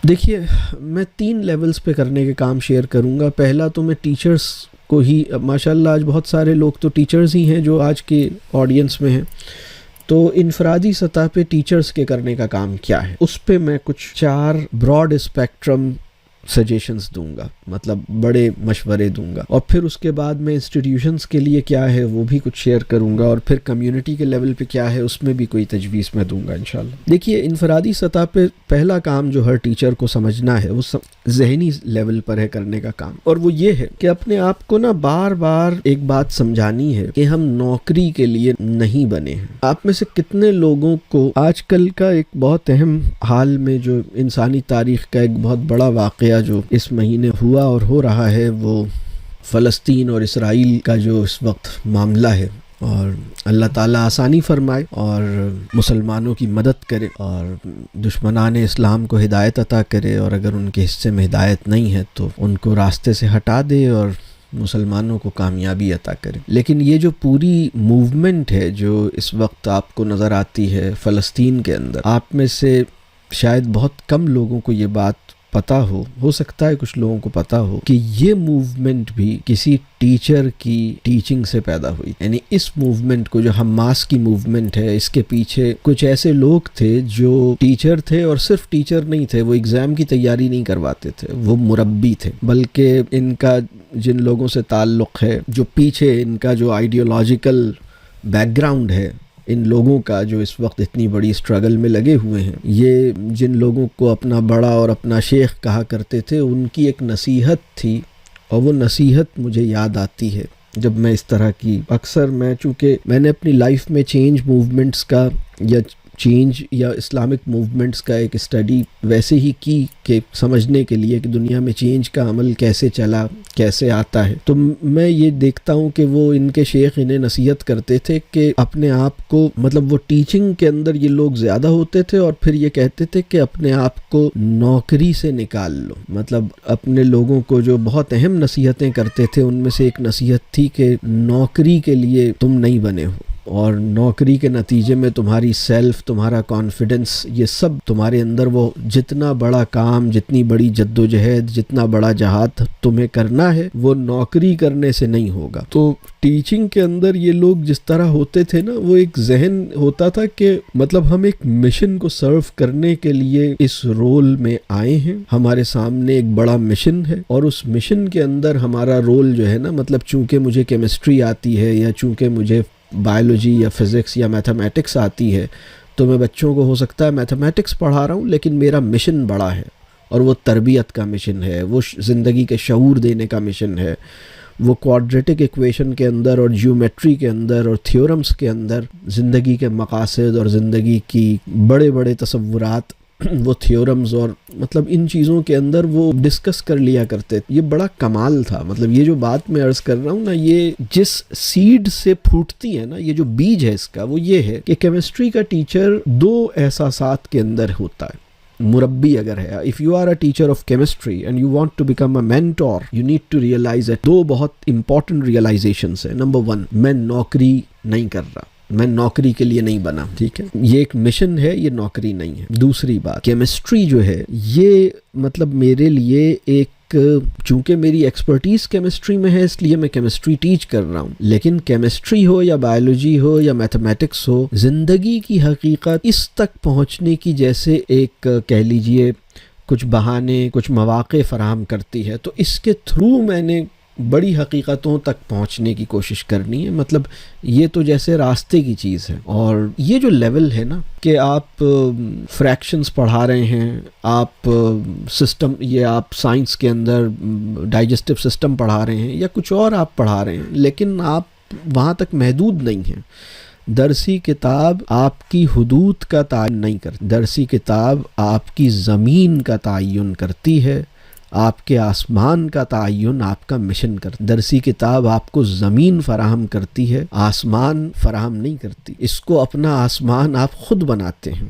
دیکھیے میں 3 لیولز پہ کرنے کے کام شیئر کروں گا. پہلا تو میں ٹیچرز کو ہی، ماشاءاللہ آج بہت سارے لوگ تو ٹیچرز ہی ہیں جو آج کے آڈینس میں ہیں، تو انفرادی سطح پہ ٹیچرز کے کرنے کا کام کیا ہے، اس پہ میں کچھ 4 براڈ اسپیکٹرم سجیشنز دوں گا، مطلب بڑے مشورے دوں گا. اور پھر اس کے بعد میں انسٹیٹیوشنز کے لیے کیا ہے وہ بھی کچھ شیئر کروں گا، اور پھر کمیونٹی کے لیول پہ کیا ہے اس میں بھی کوئی تجویز میں دوں گا انشاءاللہ. دیکھیے انفرادی سطح پہ پہلا کام جو ہر ٹیچر کو سمجھنا ہے وہ ذہنی لیول پر ہے کرنے کا کام، اور وہ یہ ہے کہ اپنے آپ کو نا بار بار ایک بات سمجھانی ہے کہ ہم نوکری کے لیے نہیں بنے ہیں. آپ میں سے کتنے لوگوں کو آج کل کا ایک بہت اہم حال میں جو انسانی تاریخ کا ایک بہت بڑا واقعہ جو اس مہینے ہوا اور ہو رہا ہے، وہ فلسطین اور اسرائیل کا جو اس وقت معاملہ ہے، اور اللہ تعالیٰ آسانی فرمائے اور مسلمانوں کی مدد کرے اور دشمنان اسلام کو ہدایت عطا کرے، اور اگر ان کے حصے میں ہدایت نہیں ہے تو ان کو راستے سے ہٹا دے اور مسلمانوں کو کامیابی عطا کرے. لیکن یہ جو پوری موومنٹ ہے جو اس وقت آپ کو نظر آتی ہے فلسطین کے اندر، آپ میں سے شاید بہت کم لوگوں کو یہ بات پتہ ہو سکتا ہے کچھ لوگوں کو پتہ ہو کہ یہ موومنٹ بھی کسی ٹیچر کی ٹیچنگ سے پیدا ہوئی. یعنی اس موومنٹ کو جو حماس کی موومنٹ ہے، اس کے پیچھے کچھ ایسے لوگ تھے جو ٹیچر تھے، اور صرف ٹیچر نہیں تھے، وہ ایگزام کی تیاری نہیں کرواتے تھے، وہ مربی تھے. بلکہ ان کا جن لوگوں سے تعلق ہے، جو پیچھے ان کا جو آئیڈیولوجیکل بیک گراؤنڈ ہے ان لوگوں کا جو اس وقت اتنی بڑی اسٹرگل میں لگے ہوئے ہیں، یہ جن لوگوں کو اپنا بڑا اور اپنا شیخ کہا کرتے تھے، ان کی ایک نصیحت تھی، اور وہ نصیحت مجھے یاد آتی ہے جب میں اس طرح کی اکثر چونکہ میں نے اپنی لائف میں چینج موومنٹس کا یا چینج یا اسلامک موومنٹس کا ایک اسٹڈی ویسے ہی کی کہ سمجھنے کے لیے کہ دنیا میں چینج کا عمل کیسے چلا، کیسے آتا ہے، تو میں یہ دیکھتا ہوں کہ وہ ان کے شیخ انہیں نصیحت کرتے تھے کہ اپنے آپ کو، مطلب وہ ٹیچنگ کے اندر یہ لوگ زیادہ ہوتے تھے، اور پھر یہ کہتے تھے کہ اپنے آپ کو نوکری سے نکال لو. مطلب اپنے لوگوں کو جو بہت اہم نصیحتیں کرتے تھے ان میں سے ایک نصیحت تھی کہ نوکری کے لیے تم نہیں بنے ہو، اور نوکری کے نتیجے میں تمہاری سیلف، تمہارا کانفیڈنس، یہ سب تمہارے اندر وہ جتنا بڑا کام، جتنی بڑی جد و جہد، جتنا بڑا جہاد تمہیں کرنا ہے وہ نوکری کرنے سے نہیں ہوگا. تو ٹیچنگ کے اندر یہ لوگ جس طرح ہوتے تھے نا، وہ ایک ذہن ہوتا تھا کہ مطلب ہم ایک مشن کو سرو کرنے کے لیے اس رول میں آئے ہیں، ہمارے سامنے ایک بڑا مشن ہے، اور اس مشن کے اندر ہمارا رول جو ہے نا، مطلب چونکہ مجھے کیمسٹری آتی ہے یا چونکہ مجھے بائیولوجی یا فزکس یا میتھمیٹکس آتی ہے، تو میں بچوں کو ہو سکتا ہے میتھمیٹکس پڑھا رہا ہوں، لیکن میرا مشن بڑا ہے، اور وہ تربیت کا مشن ہے، وہ زندگی کے شعور دینے کا مشن ہے، وہ کوارڈریٹک ایکویشن کے اندر اور جیومیٹری کے اندر اور تھیورمز کے اندر زندگی کے مقاصد اور زندگی کی بڑے بڑے تصورات، وہ تھیورمز اور مطلب ان چیزوں کے اندر وہ ڈسکس کر لیا کرتے. یہ بڑا کمال تھا. مطلب یہ جو بات میں عرض کر رہا ہوں نا، یہ جس سیڈ سے پھوٹتی ہے نا، یہ جو بیج ہے اس کا، وہ یہ ہے کہ کیمسٹری کا ٹیچر 2 احساسات کے اندر ہوتا ہے. مربی اگر ہے، if you are a teacher of chemistry and you want to become a mentor, you need to realize that 2 بہت important realizations ہیں. نمبر 1، میں نوکری نہیں کر رہا، میں نوکری کے لیے نہیں بنا، ٹھیک ہے، یہ ایک مشن ہے، یہ نوکری نہیں ہے. دوسری بات، کیمسٹری جو ہے یہ مطلب میرے لیے ایک، چونکہ میری ایکسپرٹیز کیمسٹری میں ہے اس لیے میں کیمسٹری ٹیچ کر رہا ہوں، لیکن کیمسٹری ہو یا بایولوجی ہو یا میتھمیٹکس ہو، زندگی کی حقیقت اس تک پہنچنے کی جیسے ایک کہہ لیجئے کچھ بہانے، کچھ مواقع فراہم کرتی ہے. تو اس کے تھرو میں نے بڑی حقیقتوں تک پہنچنے کی کوشش کرنی ہے. مطلب یہ تو جیسے راستے کی چیز ہے. اور یہ جو لیول ہے نا کہ آپ فریکشنز پڑھا رہے ہیں، آپ سسٹم، یہ آپ سائنس کے اندر ڈائجسٹو سسٹم پڑھا رہے ہیں یا کچھ اور آپ پڑھا رہے ہیں، لیکن آپ وہاں تک محدود نہیں ہیں. درسی کتاب آپ کی حدود کا تعین نہیں کرتی، درسی کتاب آپ کی زمین کا تعین کرتی ہے، آپ کے آسمان کا تعین آپ کا مشن کرتا. درسی کتاب آپ کو زمین فراہم کرتی ہے، آسمان فراہم نہیں کرتی. اس کو اپنا آسمان آپ خود بناتے ہیں.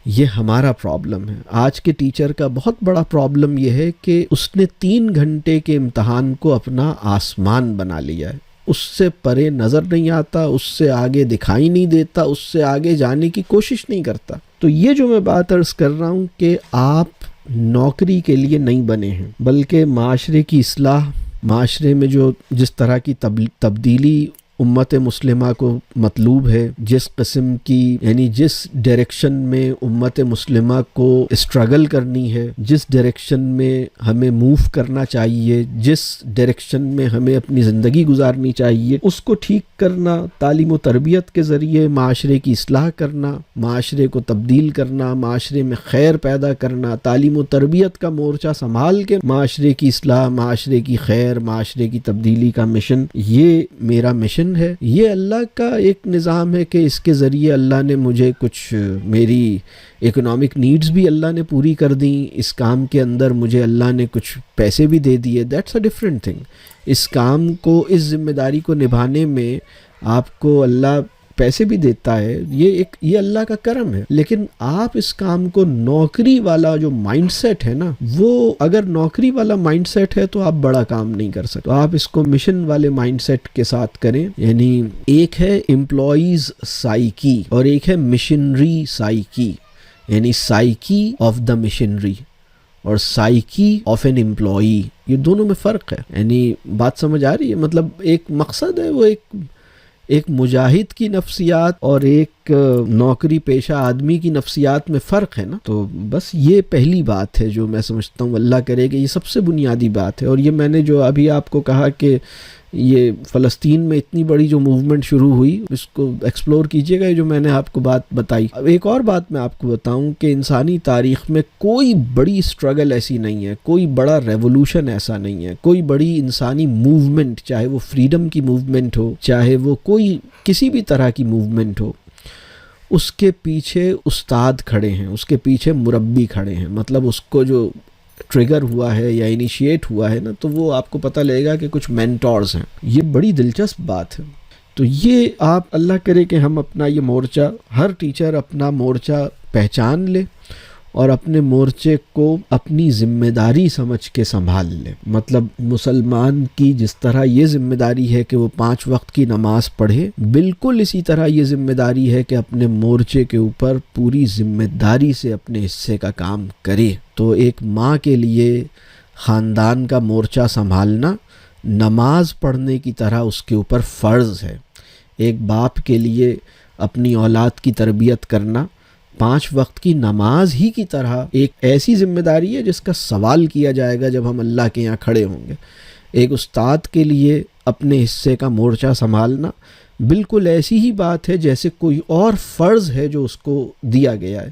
یہ ہمارا پرابلم ہے. آج کے ٹیچر کا بہت بڑا پرابلم یہ ہے کہ اس نے 3 گھنٹے کے امتحان کو اپنا آسمان بنا لیا ہے. اس سے پرے نظر نہیں آتا، اس سے آگے دکھائی نہیں دیتا، اس سے آگے جانے کی کوشش نہیں کرتا. تو یہ جو میں بات عرض کر رہا ہوں کہ آپ نوکری کے لیے نہیں بنے ہیں، بلکہ معاشرے کی اصلاح، معاشرے میں جو جس طرح کی تبدیلی امت مسلمہ کو مطلوب ہے، جس قسم کی یعنی جس ڈائریکشن میں امت مسلمہ کو اسٹرگل کرنی ہے، جس ڈائریکشن میں ہمیں موو کرنا چاہیے، جس ڈائریکشن میں ہمیں اپنی زندگی گزارنی چاہیے، اس کو ٹھیک کرنا، تعلیم و تربیت کے ذریعے معاشرے کی اصلاح کرنا، معاشرے کو تبدیل کرنا، معاشرے میں خیر پیدا کرنا، تعلیم و تربیت کا مورچہ سنبھال کے معاشرے کی اصلاح، معاشرے کی خیر، معاشرے کی تبدیلی کا مشن، یہ میرا مشن ہے۔ یہ اللہ کا ایک نظام ہے کہ اس کے ذریعے اللہ نے مجھے کچھ میری اکنامک نیڈز بھی اللہ نے پوری کر دیں، اس کام کے اندر مجھے اللہ نے کچھ پیسے بھی دے دیے، دیٹس اے ڈفرینٹ تھنگ۔ اس کام کو، اس ذمہ داری کو نبھانے میں آپ کو اللہ پیسے بھی دیتا ہے، یہ اللہ کا کرم ہے، لیکن آپ اس کام کو نوکری والا جو مائنڈ سیٹ ہے نا، وہ اگر نوکری والا مائنڈ سیٹ ہے تو آپ بڑا کام نہیں کر سکتے، تو آپ اس کو مشن والے مائنڈ سیٹ کے ساتھ کریں۔ یعنی ایک ہے امپلائیز سائیکی اور ایک ہے مشنری سائیکی، یعنی سائیکی آف دا مشنری اور سائیکی آف این امپلائی، یہ دونوں میں فرق ہے۔ یعنی بات سمجھ آ رہی ہے؟ مطلب ایک مقصد ہے، وہ ایک مجاہد کی نفسیات اور ایک نوکری پیشہ آدمی کی نفسیات میں فرق ہے نا۔ تو بس یہ پہلی بات ہے جو میں سمجھتا ہوں اللہ کرے کہ یہ سب سے بنیادی بات ہے۔ اور یہ میں نے جو ابھی آپ کو کہا کہ یہ فلسطین میں اتنی بڑی جو موومنٹ شروع ہوئی، اس کو ایکسپلور کیجئے گا، جو میں نے آپ کو بات بتائی۔ اب ایک اور بات میں آپ کو بتاؤں کہ انسانی تاریخ میں کوئی بڑی اسٹرگل ایسی نہیں ہے، کوئی بڑا ریولوشن ایسا نہیں ہے، کوئی بڑی انسانی موومنٹ، چاہے وہ فریڈم کی موومنٹ ہو، چاہے وہ کوئی کسی بھی طرح کی موومنٹ ہو، اس کے پیچھے استاد کھڑے ہیں، اس کے پیچھے مربی کھڑے ہیں۔ مطلب اس کو جو ٹریگر ہوا ہے یا انیشیٹ ہوا ہے نا، تو وہ آپ کو پتہ لگے گا کہ کچھ مینٹورز ہیں۔ یہ بڑی دلچسپ بات ہے۔ تو یہ آپ اللہ کرے کہ ہم اپنا یہ مورچہ، ہر ٹیچر اپنا مورچہ پہچان لے اور اپنے مورچے کو اپنی ذمہ داری سمجھ کے سنبھال لے۔ مطلب مسلمان کی جس طرح یہ ذمہ داری ہے کہ وہ 5 وقت کی نماز پڑھے، بالکل اسی طرح یہ ذمہ داری ہے کہ اپنے مورچے کے اوپر پوری ذمہ داری سے اپنے حصے کا کام کرے۔ تو ایک ماں کے لیے خاندان کا مورچہ سنبھالنا نماز پڑھنے کی طرح اس کے اوپر فرض ہے۔ ایک باپ کے لیے اپنی اولاد کی تربیت کرنا 5 وقت کی نماز ہی کی طرح ایک ایسی ذمہ داری ہے جس کا سوال کیا جائے گا جب ہم اللہ کے یہاں کھڑے ہوں گے۔ ایک استاد کے لیے اپنے حصے کا مورچہ سنبھالنا بالکل ایسی ہی بات ہے جیسے کوئی اور فرض ہے جو اس کو دیا گیا ہے۔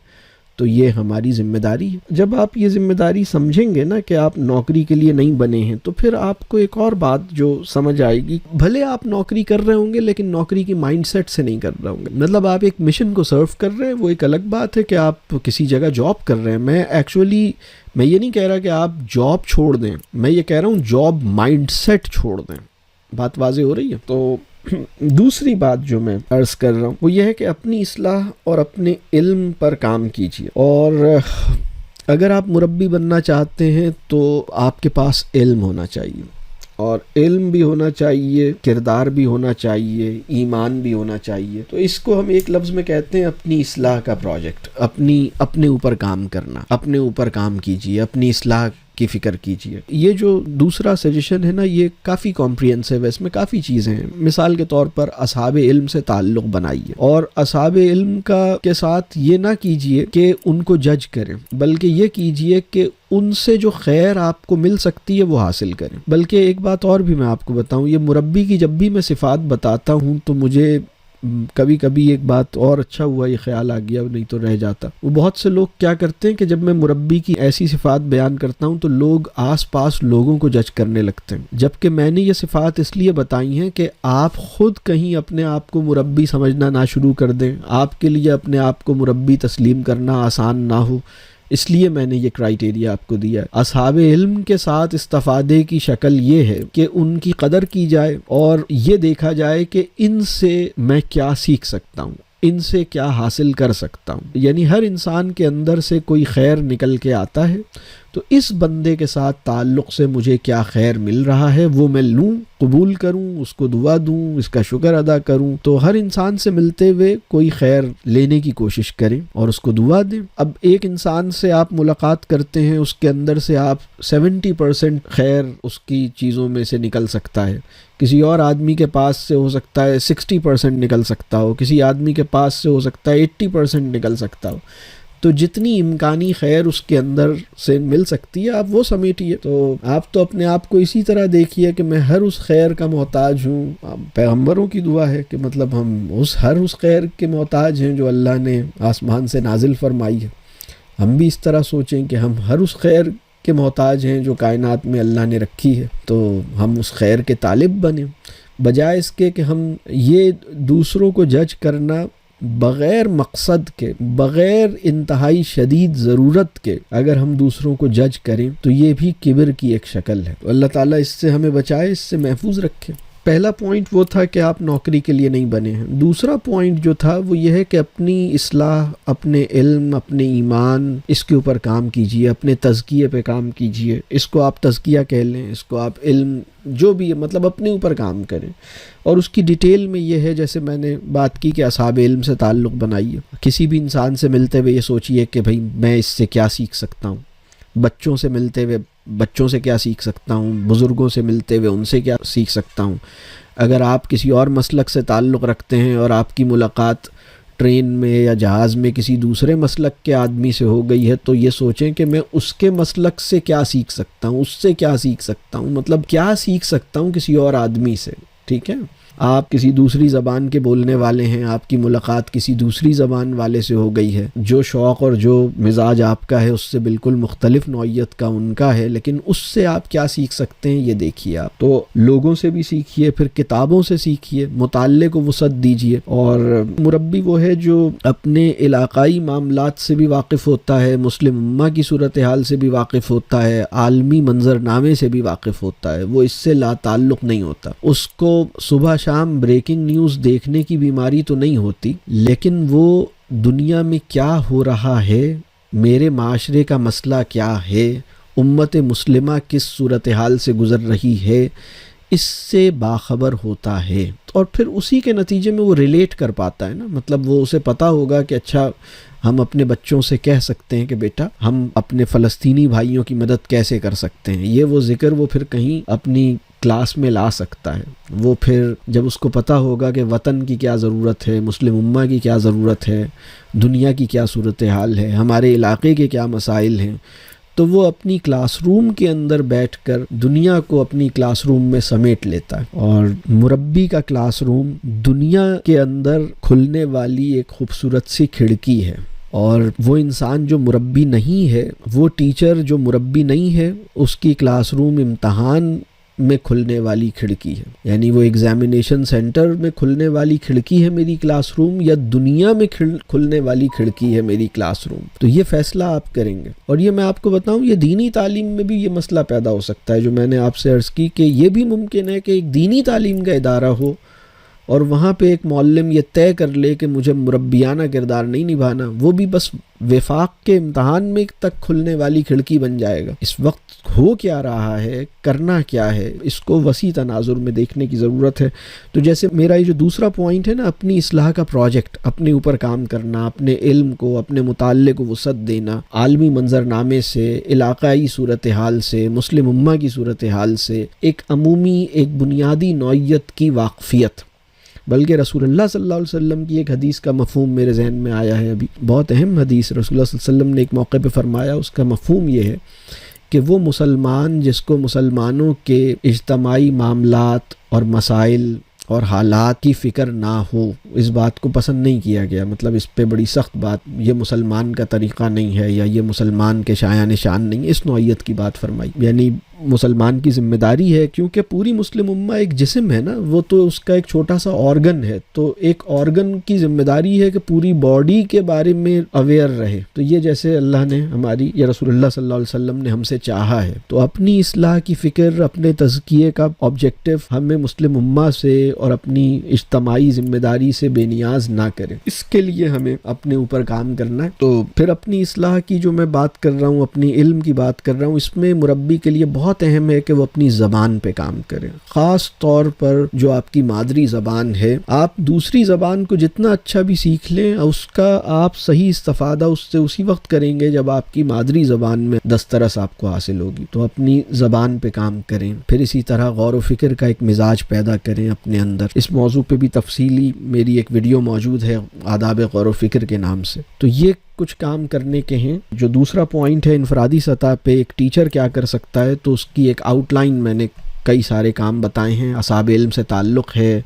تو یہ ہماری ذمہ داری ہے۔ جب آپ یہ ذمہ داری سمجھیں گے نا کہ آپ نوکری کے لیے نہیں بنے ہیں، تو پھر آپ کو ایک اور بات جو سمجھ آئے گی، بھلے آپ نوکری کر رہے ہوں گے لیکن نوکری کی مائنڈ سیٹ سے نہیں کر رہے ہوں گے۔ مطلب آپ ایک مشن کو سرو کر رہے ہیں، وہ ایک الگ بات ہے کہ آپ کسی جگہ جاب کر رہے ہیں۔ میں یہ نہیں کہہ رہا کہ آپ جاب چھوڑ دیں، میں یہ کہہ رہا ہوں جاب مائنڈ سیٹ چھوڑ دیں۔ بات واضح ہو رہی ہے؟ تو دوسری بات جو میں عرض کر رہا ہوں وہ یہ ہے کہ اپنی اصلاح اور اپنے علم پر کام کیجیے۔ اور اگر آپ مربی بننا چاہتے ہیں تو آپ کے پاس علم ہونا چاہیے، اور علم بھی ہونا چاہیے، کردار بھی ہونا چاہیے، ایمان بھی ہونا چاہیے۔ تو اس کو ہم ایک لفظ میں کہتے ہیں اپنی اصلاح کا پروجیکٹ۔ اپنے اوپر کام کرنا، اپنے اوپر کام کیجیے، اپنی اصلاح کی فکر کیجیے۔ یہ جو دوسرا سجیشن ہے نا، یہ کافی کمپریہنسو ہے، اس میں کافی چیزیں ہیں۔ مثال کے طور پر اصحاب علم سے تعلق بنائیے، اور اصحاب علم کے ساتھ یہ نہ کیجیے کہ ان کو جج کریں، بلکہ یہ کیجیے کہ ان سے جو خیر آپ کو مل سکتی ہے وہ حاصل کریں۔ بلکہ ایک بات اور بھی میں آپ کو بتاؤں، یہ مربی کی جب بھی میں صفات بتاتا ہوں تو مجھے کبھی کبھی ایک بات اور اچھا ہوا یہ خیال آ گیا، نہیں تو رہ جاتا۔ وہ بہت سے لوگ کیا کرتے ہیں کہ جب میں مربی کی ایسی صفات بیان کرتا ہوں تو لوگ آس پاس لوگوں کو جج کرنے لگتے ہیں، جبکہ میں نے یہ صفات اس لیے بتائی ہیں کہ آپ خود کہیں اپنے آپ کو مربی سمجھنا نہ شروع کر دیں، آپ کے لیے اپنے آپ کو مربی تسلیم کرنا آسان نہ ہو، اس لیے میں نے یہ کرائیٹیریا آپ کو دیا ہے۔ اصحاب علم کے ساتھ استفادے کی شکل یہ ہے کہ ان کی قدر کی جائے اور یہ دیکھا جائے کہ ان سے میں کیا سیکھ سکتا ہوں، ان سے کیا حاصل کر سکتا ہوں۔ یعنی ہر انسان کے اندر سے کوئی خیر نکل کے آتا ہے، تو اس بندے کے ساتھ تعلق سے مجھے کیا خیر مل رہا ہے وہ میں لوں، قبول کروں، اس کو دعا دوں، اس کا شکر ادا کروں۔ تو ہر انسان سے ملتے ہوئے کوئی خیر لینے کی کوشش کریں اور اس کو دعا دیں۔ اب ایک انسان سے آپ ملاقات کرتے ہیں، اس کے اندر سے آپ 70% خیر اس کی چیزوں میں سے نکل سکتا ہے، کسی اور آدمی کے پاس سے ہو سکتا ہے 60% نکل سکتا ہو، کسی آدمی کے پاس سے ہو سکتا ہے 80% نکل سکتا ہو۔ تو جتنی امکانی خیر اس کے اندر سے مل سکتی ہے آپ وہ سمیٹیے۔ تو آپ تو اپنے آپ کو اسی طرح دیکھیے کہ میں ہر اس خیر کا محتاج ہوں۔ پیغمبروں کی دعا ہے کہ مطلب ہم ہر اس خیر کے محتاج ہیں جو اللہ نے آسمان سے نازل فرمائی ہے۔ ہم بھی اس طرح سوچیں کہ ہم ہر اس خیر کے محتاج ہیں جو کائنات میں اللہ نے رکھی ہے، تو ہم اس خیر کے طالب بنیں، بجائے اس کے کہ ہم یہ دوسروں کو جج کرنا بغیر مقصد کے، بغیر انتہائی شدید ضرورت کے اگر ہم دوسروں کو جج کریں تو یہ بھی کبر کی ایک شکل ہے۔ تو اللہ تعالیٰ اس سے ہمیں بچائے، اس سے محفوظ رکھے۔ پہلا پوائنٹ وہ تھا کہ آپ نوکری کے لیے نہیں بنے ہیں۔ دوسرا پوائنٹ جو تھا وہ یہ ہے کہ اپنی اصلاح، اپنے علم، اپنے ایمان، اس کے اوپر کام کیجئے، اپنے تزکیے پہ کام کیجئے۔ اس کو آپ تزکیہ کہہ لیں، اس کو آپ علم، جو بھی ہے، مطلب اپنے اوپر کام کریں۔ اور اس کی ڈیٹیل میں یہ ہے، جیسے میں نے بات کی کہ اصحاب علم سے تعلق بنائیے۔ کسی بھی انسان سے ملتے ہوئے یہ سوچئے کہ بھئی میں اس سے کیا سیکھ سکتا ہوں۔ بچوں سے ملتے ہوئے بچوں سے کیا سیکھ سکتا ہوں، بزرگوں سے ملتے ہوئے ان سے کیا سیکھ سکتا ہوں۔ اگر آپ کسی اور مسلک سے تعلق رکھتے ہیں اور آپ کی ملاقات ٹرین میں یا جہاز میں کسی دوسرے مسلک کے آدمی سے ہو گئی ہے تو یہ سوچیں کہ میں اس کے مسلک سے کیا سیکھ سکتا ہوں، اس سے کیا سیکھ سکتا ہوں، مطلب کیا سیکھ سکتا ہوں کسی اور آدمی سے۔ ٹھیک ہے، آپ کسی دوسری زبان کے بولنے والے ہیں، آپ کی ملاقات کسی دوسری زبان والے سے ہو گئی ہے، جو شوق اور جو مزاج آپ کا ہے اس سے بالکل مختلف نوعیت کا ان کا ہے، لیکن اس سے آپ کیا سیکھ سکتے ہیں یہ دیکھیے۔ آپ تو لوگوں سے بھی سیکھیے، پھر کتابوں سے سیکھیے، مطالعے کو وسعت دیجیے۔ اور مربی وہ ہے جو اپنے علاقائی معاملات سے بھی واقف ہوتا ہے، مسلم امہ کی صورتحال سے بھی واقف ہوتا ہے، عالمی منظرنامے سے بھی واقف ہوتا ہے، وہ اس سے لا تعلق نہیں ہوتا۔ اس کو صبح شام بریکنگ نیوز دیکھنے کی بیماری تو نہیں ہوتی، لیکن وہ دنیا میں کیا ہو رہا ہے، میرے معاشرے کا مسئلہ کیا ہے، امت مسلمہ کس صورتحال سے گزر رہی ہے، اس سے باخبر ہوتا ہے۔ اور پھر اسی کے نتیجے میں وہ ریلیٹ کر پاتا ہے نا، مطلب وہ اسے پتہ ہوگا کہ اچھا ہم اپنے بچوں سے کہہ سکتے ہیں کہ بیٹا ہم اپنے فلسطینی بھائیوں کی مدد کیسے کر سکتے ہیں۔ یہ وہ ذکر وہ پھر کہیں اپنی کلاس میں لا سکتا ہے۔ وہ پھر جب اس کو پتہ ہوگا کہ وطن کی کیا ضرورت ہے، مسلم امہ کی کیا ضرورت ہے، دنیا کی کیا صورتحال ہے، ہمارے علاقے کے کیا مسائل ہیں، تو وہ اپنی کلاس روم کے اندر بیٹھ کر دنیا کو اپنی کلاس روم میں سمیٹ لیتا ہے۔ اور مربی کا کلاس روم دنیا کے اندر کھلنے والی ایک خوبصورت سی کھڑکی ہے۔ اور وہ انسان جو مربی نہیں ہے، وہ ٹیچر جو مربی نہیں ہے، اس کی کلاس روم امتحان میں کھلنے والی کھڑکی ہے، یعنی وہ ایگزامینیشن سینٹر میں کھلنے والی کھڑکی ہے میری کلاس روم، یا دنیا میں کھلنے والی کھڑکی ہے میری کلاس روم۔ تو یہ فیصلہ آپ کریں گے۔ اور یہ میں آپ کو بتاؤں، یہ دینی تعلیم میں بھی یہ مسئلہ پیدا ہو سکتا ہے جو میں نے آپ سے عرض کی، کہ یہ بھی ممکن ہے کہ ایک دینی تعلیم کا ادارہ ہو اور وہاں پہ ایک معلم یہ طے کر لے کہ مجھے مربیانہ کردار نہیں نبھانا، وہ بھی بس وفاق کے امتحان میں تک کھلنے والی کھڑکی بن جائے گا۔ اس وقت ہو کیا رہا ہے، کرنا کیا ہے، اس کو وسیع تناظر میں دیکھنے کی ضرورت ہے۔ تو جیسے میرا یہ جو دوسرا پوائنٹ ہے نا، اپنی اصلاح کا پروجیکٹ، اپنے اوپر کام کرنا، اپنے علم کو، اپنے مطالعے کو وسعت دینا، عالمی منظرنامے سے، علاقائی صورتحال سے، مسلم امہ کی صورتحال سے، ایک عمومی، ایک بنیادی نوعیت کی واقفیت۔ بلکہ رسول اللہ صلی اللہ علیہ وسلم کی ایک حدیث کا مفہوم میرے ذہن میں آیا ہے ابھی، بہت اہم حدیث رسول اللہ صلی اللہ علیہ وسلم نے ایک موقع پہ فرمایا، اس کا مفہوم یہ ہے کہ وہ مسلمان جس کو مسلمانوں کے اجتماعی معاملات اور مسائل اور حالات کی فکر نہ ہو، اس بات کو پسند نہیں کیا گیا، مطلب اس پہ بڑی سخت بات، یہ مسلمان کا طریقہ نہیں ہے یا یہ مسلمان کے شایان شان نہیں، اس نوعیت کی بات فرمائی، یعنی مسلمان کی ذمہ داری ہے، کیونکہ پوری مسلم امہ ایک جسم ہے نا، وہ تو اس کا ایک چھوٹا سا آرگن ہے، تو ایک آرگن کی ذمہ داری ہے کہ پوری باڈی کے بارے میں اویئر رہے. تو یہ جیسے اللہ نے ہماری یا رسول اللہ صلی اللہ علیہ وسلم نے ہم سے چاہا ہے، تو اپنی اصلاح کی فکر، اپنے تزکیے کا آبجیکٹو ہمیں مسلم امہ سے اور اپنی اجتماعی ذمہ داری سے بے نیاز نہ کرے. اس کے لیے ہمیں اپنے اوپر کام کرنا ہے. تو پھر اپنی اصلاح کی جو میں بات کر رہا ہوں، اپنی علم کی بات کر رہا ہوں، اس میں مربی کے لیے بہت اہم ہے کہ وہ اپنی زبان پہ کام کرے، خاص طور پر جو آپ کی مادری زبان ہے. آپ دوسری زبان کو جتنا اچھا بھی سیکھ لیں، اس کا آپ صحیح استفادہ اس سے اسی وقت کریں گے جب آپ کی مادری زبان میں دسترس آپ کو حاصل ہوگی. تو اپنی زبان پہ کام کریں. پھر اسی طرح غور و فکر کا ایک مزاج پیدا کریں اپنے اندر. اس موضوع پہ بھی تفصیلی میری ایک ویڈیو موجود ہے آداب غور و فکر کے نام سے. تو یہ کچھ کام کرنے کے ہیں. جو دوسرا پوائنٹ ہے انفرادی سطح پہ ایک ٹیچر کیا کر سکتا ہے، تو اس کی ایک آؤٹ لائن میں نے کئی سارے کام بتائے ہیں. اصحاب علم سے تعلق ہے،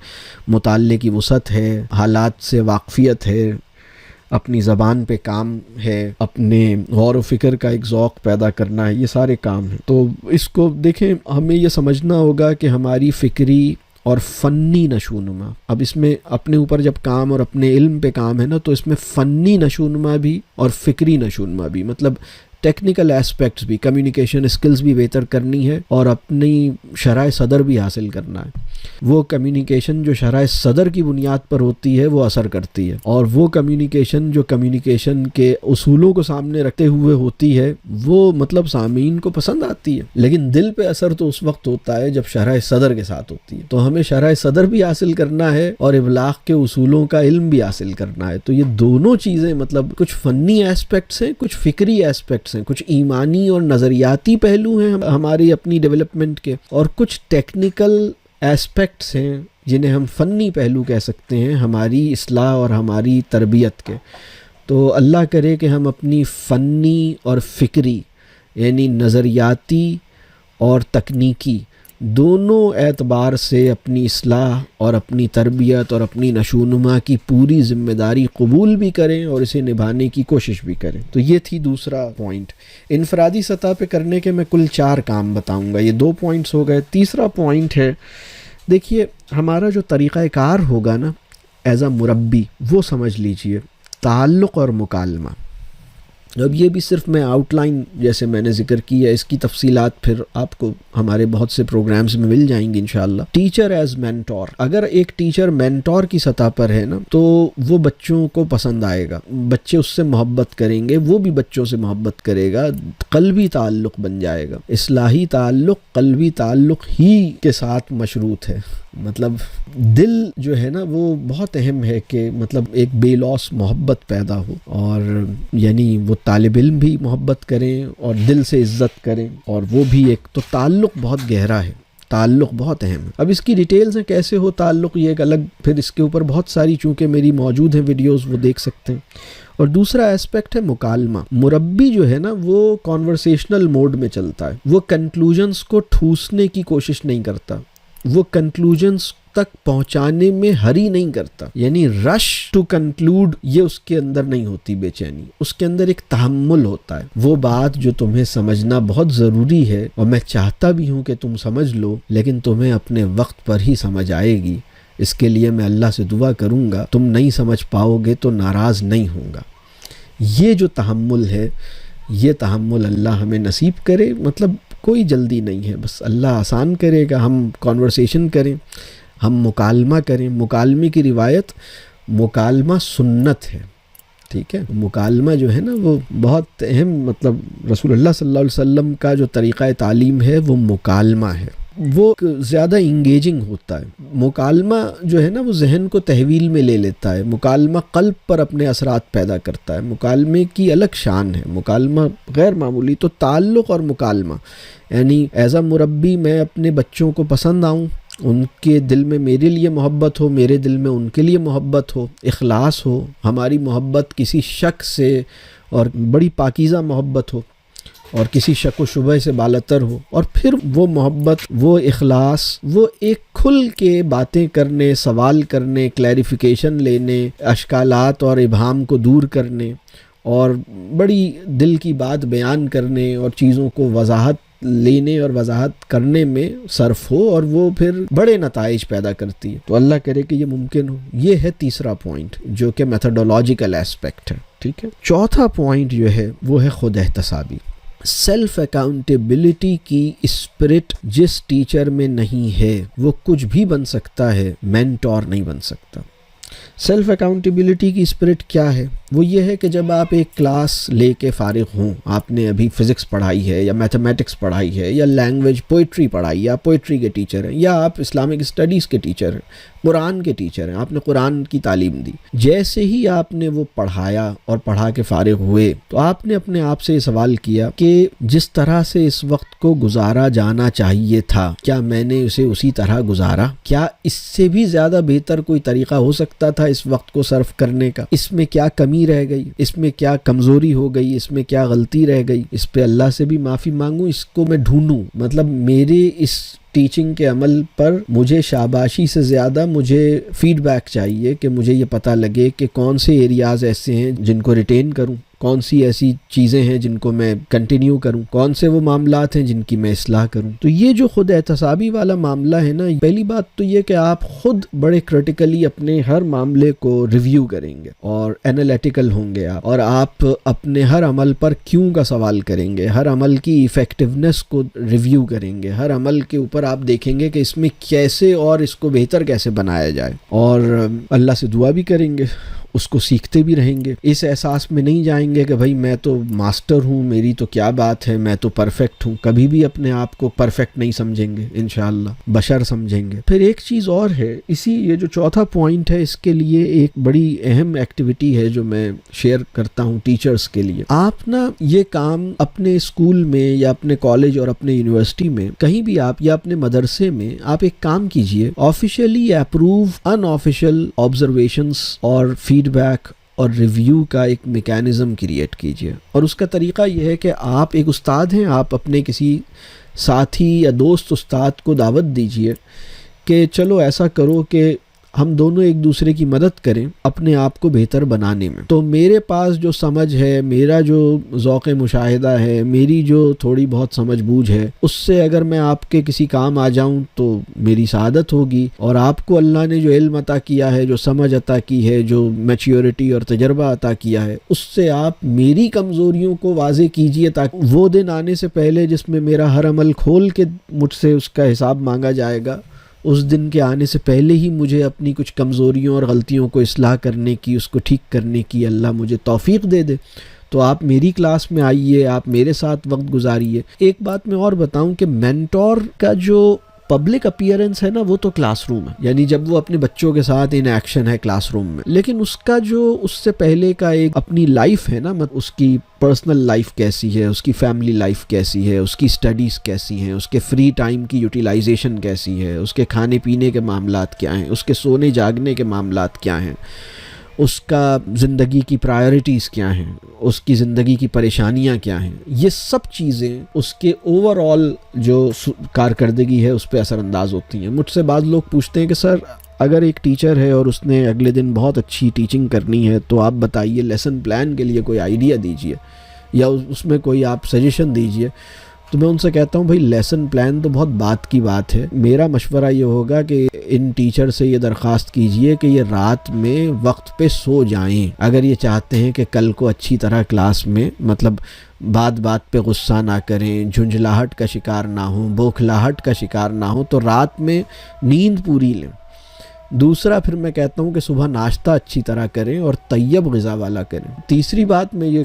مطالعے کی وسعت ہے، حالات سے واقفیت ہے، اپنی زبان پہ کام ہے، اپنے غور و فکر کا ایک ذوق پیدا کرنا ہے. یہ سارے کام ہیں. تو اس کو دیکھیں، ہمیں یہ سمجھنا ہوگا کہ ہماری فکری اور فنی نشوونما، اب اس میں اپنے اوپر جب کام اور اپنے علم پہ کام ہے نا، تو اس میں فنی نشوونما بھی اور فکری نشوونما بھی، مطلب ٹیکنیکل ایسپیکٹس بھی، کمیونیکیشن اسکلز بھی بہتر کرنی ہے اور اپنی شرح صدر بھی حاصل کرنا ہے. وہ کمیونیکیشن جو شرح صدر کی بنیاد پر ہوتی ہے وہ اثر کرتی ہے، اور وہ کمیونیکیشن جو کمیونیکیشن کے اصولوں کو سامنے رکھتے ہوئے ہوتی ہے وہ مطلب سامعین کو پسند آتی ہے. لیکن دل پہ اثر تو اس وقت ہوتا ہے جب شرح صدر کے ساتھ ہوتی ہے. تو ہمیں شرح صدر بھی حاصل کرنا ہے اور ابلاغ کے اصولوں کا علم بھی حاصل کرنا ہے. تو یہ دونوں چیزیں، مطلب کچھ فنی ایسپیکٹس ہیں، کچھ فکری ایسپیکٹس ہیں، کچھ ایمانی اور نظریاتی پہلو ہیں ہماری اپنی ڈیولپمنٹ کے، اور کچھ ٹیکنیکل ایسپیکٹس ہیں جنہیں ہم فنی پہلو کہہ سکتے ہیں ہماری اصلاح اور ہماری تربیت کے. تو اللہ کرے کہ ہم اپنی فنی اور فکری، یعنی نظریاتی اور تکنیکی دونوں اعتبار سے اپنی اصلاح اور اپنی تربیت اور اپنی نشوونما کی پوری ذمہ داری قبول بھی کریں اور اسے نبھانے کی کوشش بھی کریں. تو یہ تھی دوسرا پوائنٹ. انفرادی سطح پہ کرنے کے میں کل 4 کام بتاؤں گا. یہ 2 پوائنٹس ہو گئے. تیسرا پوائنٹ ہے، دیکھیے ہمارا جو طریقہ کار ہوگا نا ایز اے مربی، وہ سمجھ لیجئے تعلق اور مکالمہ. اب یہ بھی صرف میں آؤٹ لائن جیسے میں نے ذکر کی ہے، اس کی تفصیلات پھر آپ کو ہمارے بہت سے پروگرامز میں مل جائیں گی انشاءاللہ. ٹیچر ایز مینٹور، اگر ایک ٹیچر مینٹور کی سطح پر ہے نا تو وہ بچوں کو پسند آئے گا، بچے اس سے محبت کریں گے، وہ بھی بچوں سے محبت کرے گا، قلبی تعلق بن جائے گا. اصلاحی تعلق قلبی تعلق ہی کے ساتھ مشروط ہے. مطلب دل جو ہے نا وہ بہت اہم ہے کہ مطلب ایک بے لوث محبت پیدا ہو، اور یعنی وہ طالب علم بھی محبت کریں اور دل سے عزت کریں، اور وہ بھی ایک تو تعلق بہت گہرا ہے، تعلق بہت اہم ہے. اب اس کی ڈیٹیلز ہیں کیسے ہو تعلق، یہ ایک الگ، پھر اس کے اوپر بہت ساری چونکہ میری موجود ہیں ویڈیوز، وہ دیکھ سکتے ہیں. اور دوسرا ایسپیکٹ ہے مکالمہ. مربی جو ہے نا وہ کانورسیشنل موڈ میں چلتا ہے، وہ کنکلوژنز کو ٹھوسنے کی کوشش نہیں کرتا، وہ کنکلوژنز تک پہنچانے میں ہری نہیں کرتا، یعنی رش ٹو کنکلوڈ یہ اس کے اندر نہیں ہوتی بے چینی، اس کے اندر ایک تحمل ہوتا ہے. وہ بات جو تمہیں سمجھنا بہت ضروری ہے اور میں چاہتا بھی ہوں کہ تم سمجھ لو، لیکن تمہیں اپنے وقت پر ہی سمجھ آئے گی. اس کے لیے میں اللہ سے دعا کروں گا تم نہیں سمجھ پاؤ گے تو ناراض نہیں ہوں گا. یہ جو تحمل ہے، یہ تحمل اللہ ہمیں نصیب کرے. مطلب کوئی جلدی نہیں ہے، بس اللہ آسان کرے گا. ہم کانورسیشن کریں، ہم مکالمہ کریں. مکالمے کی روایت، مکالمہ سنت ہے، ٹھیک ہے. مکالمہ جو ہے نا وہ بہت اہم، مطلب رسول اللہ صلی اللہ علیہ وسلم کا جو طریقہ تعلیم ہے وہ مکالمہ ہے، وہ زیادہ انگیجنگ ہوتا ہے. مکالمہ جو ہے نا وہ ذہن کو تحویل میں لے لیتا ہے، مکالمہ قلب پر اپنے اثرات پیدا کرتا ہے. مکالمے کی الگ شان ہے، مکالمہ غیر معمولی. تو تعلق اور مکالمہ، یعنی ایز اے مربی میں اپنے بچوں کو پسند آؤں، ان کے دل میں میرے لیے محبت ہو، میرے دل میں ان کے لیے محبت ہو، اخلاص ہو، ہماری محبت کسی شک سے اور بڑی پاکیزہ محبت ہو اور کسی شک و شبہ سے بالاتر ہو. اور پھر وہ محبت، وہ اخلاص، وہ ایک کھل کے باتیں کرنے، سوال کرنے، کلیریفیکیشن لینے، اشکالات اور ابہام کو دور کرنے اور بڑی دل کی بات بیان کرنے اور چیزوں کو وضاحت لینے اور وضاحت کرنے میں صرف ہو اور وہ پھر بڑے نتائج پیدا کرتی ہے. تو اللہ کرے کہ یہ ممکن ہو. یہ ہے تیسرا پوائنٹ جو کہ میتھڈولوجیکل ایسپیکٹ ہے. ٹھیک ہے. چوتھا پوائنٹ جو ہے وہ ہے خود احتسابی. سیلف اکاؤنٹیبلٹی کی اسپرٹ جس ٹیچر میں نہیں ہے وہ کچھ بھی بن سکتا ہے، مینٹور نہیں بن سکتا. سیلف اکاؤنٹیبلٹی کی اسپرٹ کیا ہے؟ وہ یہ ہے کہ جب آپ ایک کلاس لے کے فارغ ہوں، آپ نے ابھی فزکس پڑھائی ہے یا میتھمیٹکس پڑھائی ہے یا لینگویج پوئٹری پڑھائی، یا پوئٹری کے ٹیچر ہیں یا آپ اسلامک اسٹڈیز کے ٹیچر ہیں، قرآن کے ٹیچر ہیں، آپ نے قرآن کی تعلیم دی. جیسے ہی آپ نے وہ پڑھایا اور پڑھا کے فارغ ہوئے تو آپ نے اپنے آپ سے یہ سوال کیا کہ جس طرح سے اس وقت کو گزارا جانا چاہیے تھا، کیا میں نے اسے اسی طرح گزارا؟ کیا اس سے بھی زیادہ بہتر کوئی طریقہ ہو سکتا تھا اس وقت کو صرف کرنے کا؟ اس میں کیا کمی رہ گئی؟ اس میں کیا کمزوری ہو گئی؟ اس میں کیا غلطی رہ گئی؟ اس پہ اللہ سے بھی معافی مانگوں، اس کو میں ڈھونڈوں. مطلب میرے اس ٹیچنگ کے عمل پر مجھے شاباشی سے زیادہ مجھے فیڈ بیک چاہیے کہ مجھے یہ پتہ لگے کہ کون سے ایریاز ایسے ہیں جن کو ریٹین کروں، کون سی ایسی چیزیں ہیں جن کو میں کنٹینیو کروں، کون سے وہ معاملات ہیں جن کی میں اصلاح کروں. تو یہ جو خود احتسابی والا معاملہ ہے نا، پہلی بات تو یہ کہ آپ خود بڑے کرٹیکلی اپنے ہر معاملے کو ریویو کریں گے اور انالیٹیکل ہوں گے آپ، اور آپ اپنے ہر عمل پر کیوں کا سوال کریں گے، ہر عمل کی ایفیکٹونیس کو ریویو کریں گے، ہر عمل کے اوپر آپ دیکھیں گے کہ اس میں کیسے اور اس کو بہتر کیسے بنایا جائے، اور اللہ سے دعا بھی کریں گے، اس کو سیکھتے بھی رہیں گے. اس احساس میں نہیں جائیں گے کہ بھائی میں تو ماسٹر ہوں، میری تو کیا بات ہے، میں تو پرفیکٹ ہوں. کبھی بھی اپنے آپ کو پرفیکٹ نہیں سمجھیں گے، انشاءاللہ بشر سمجھیں گے. پھر ایک چیز اور ہے، یہ جو چوتھا پوائنٹ ہے، اس کے لیے ایک بڑی اہم ایکٹیویٹی ہے جو میں شیئر کرتا ہوں ٹیچرز کے لیے. آپ نا یہ کام اپنے اسکول میں یا اپنے کالج اور اپنے یونیورسٹی میں کہیں بھی آپ، یا اپنے مدرسے میں آپ ایک کام کیجئے، آفیشلی اپروو ان آفیشل آبزرویشنز اور فیڈ بیک اور ریویو کا ایک میکینزم کریٹ کیجئے. اور اس کا طریقہ یہ ہے کہ آپ ایک استاد ہیں، آپ اپنے کسی ساتھی یا دوست استاد کو دعوت دیجئے کہ چلو ایسا کرو کہ ہم دونوں ایک دوسرے کی مدد کریں اپنے آپ کو بہتر بنانے میں. تو میرے پاس جو سمجھ ہے، میرا جو ذوق مشاہدہ ہے، میری جو تھوڑی بہت سمجھ بوجھ ہے، اس سے اگر میں آپ کے کسی کام آ جاؤں تو میری سعادت ہوگی. اور آپ کو اللہ نے جو علم عطا کیا ہے، جو سمجھ عطا کی ہے، جو میچیورٹی اور تجربہ عطا کیا ہے، اس سے آپ میری کمزوریوں کو واضح کیجئے تاکہ وہ دن آنے سے پہلے جس میں میرا ہر عمل کھول کے مجھ سے اس کا حساب مانگا جائے گا، اس دن کے آنے سے پہلے ہی مجھے اپنی کچھ کمزوریوں اور غلطیوں کو اصلاح کرنے کی، اس کو ٹھیک کرنے کی اللہ مجھے توفیق دے دے. تو آپ میری کلاس میں آئیے، آپ میرے ساتھ وقت گزاریے. ایک بات میں اور بتاؤں کہ مینٹور کا جو پبلک اپیئرنس ہے نا، وہ تو کلاس روم ہے، یعنی جب وہ اپنے بچوں کے ساتھ ان ایکشن ہے کلاس روم میں. لیکن اس کا جو اس سے پہلے کا ایک اپنی لائف ہے نا، اس کی پرسنل لائف کیسی ہے، اس کی فیملی لائف کیسی ہے، اس کی سٹڈیز کیسی ہیں، اس کے فری ٹائم کی یوٹیلائزیشن کیسی ہے، اس کے کھانے پینے کے معاملات کیا ہیں، اس کے سونے جاگنے کے معاملات کیا ہیں، اس کا زندگی کی پرائیورٹیز کیا ہیں، اس کی زندگی کی پریشانیاں کیا ہیں، یہ سب چیزیں اس کے اوور آل جو کارکردگی ہے اس پہ اثر انداز ہوتی ہیں. مجھ سے بعض لوگ پوچھتے ہیں کہ سر اگر ایک ٹیچر ہے اور اس نے اگلے دن بہت اچھی ٹیچنگ کرنی ہے تو آپ بتائیے لیسن پلان کے لیے کوئی آئیڈیا دیجئے یا اس میں کوئی آپ سجیشن دیجئے. تو میں ان سے کہتا ہوں بھائی لیسن پلان تو بہت بات کی بات ہے. میرا مشورہ یہ ہوگا کہ ان ٹیچر سے یہ درخواست کیجئے کہ یہ رات میں وقت پہ سو جائیں اگر یہ چاہتے ہیں کہ کل کو اچھی طرح کلاس میں، مطلب بات بات پہ غصہ نہ کریں، جھنجھلاہٹ کا شکار نہ ہوں، بوکھلاہٹ کا شکار نہ ہوں، تو رات میں نیند پوری لیں. دوسرا پھر میں کہتا ہوں کہ صبح ناشتہ اچھی طرح کریں اور طیب غذا والا کریں. تیسری بات میں یہ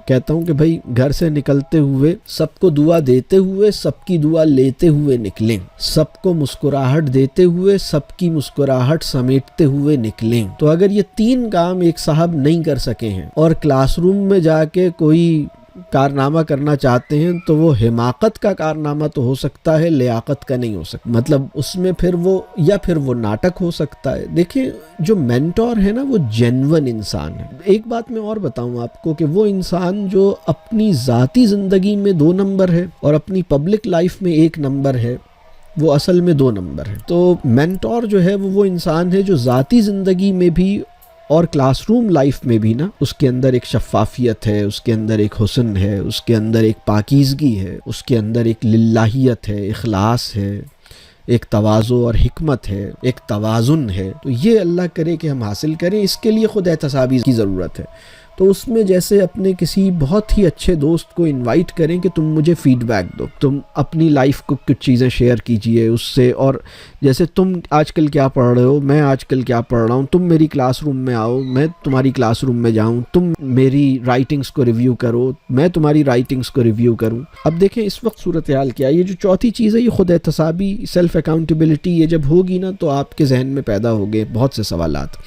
کہتا ہوں کہ بھائی گھر سے نکلتے ہوئے سب کو دعا دیتے ہوئے سب کی دعا لیتے ہوئے نکلیں، سب کو مسکراہٹ دیتے ہوئے سب کی مسکراہٹ سمیٹتے ہوئے نکلیں. تو اگر یہ تین کام ایک صاحب نہیں کر سکے ہیں اور کلاس روم میں جا کے کوئی کارنامہ کرنا چاہتے ہیں تو وہ حماقت کا کارنامہ تو ہو سکتا ہے، لیاقت کا نہیں ہو سکتا. مطلب اس میں پھر وہ ناٹک ہو سکتا ہے. دیکھیں جو مینٹور ہے نا وہ جینون انسان ہے. ایک بات میں اور بتاؤں آپ کو کہ وہ انسان جو اپنی ذاتی زندگی میں 2 نمبر ہے اور اپنی پبلک لائف میں 1 نمبر ہے، وہ اصل میں 2 نمبر ہے. تو مینٹور جو ہے وہ انسان ہے جو ذاتی زندگی میں بھی اور کلاس روم لائف میں بھی نا اس کے اندر ایک شفافیت ہے، اس کے اندر ایک حسن ہے، اس کے اندر ایک پاکیزگی ہے، اس کے اندر ایک للہیت ہے، اخلاص ہے، ایک تواضع اور حکمت ہے، ایک توازن ہے. تو یہ اللہ کرے کہ ہم حاصل کریں. اس کے لیے خود احتسابی کی ضرورت ہے. تو اس میں جیسے اپنے کسی بہت ہی اچھے دوست کو انوائٹ کریں کہ تم مجھے فیڈ بیک دو، تم اپنی لائف کو کچھ چیزیں شیئر کیجئے اس سے، اور جیسے تم آج کل کیا پڑھ رہے ہو، میں آج کل کیا پڑھ رہا ہوں، تم میری کلاس روم میں آؤ، میں تمہاری کلاس روم میں جاؤں، تم میری رائٹنگز کو ریویو کرو، میں تمہاری رائٹنگز کو ریویو کروں. اب دیکھیں اس وقت صورتحال کیا ہے. یہ جو چوتھی چیز ہے یہ خود احتسابی سیلف اکاؤنٹیبلٹی، یہ جب ہوگی نا تو آپ کے ذہن میں پیدا ہوگے بہت سے سوالات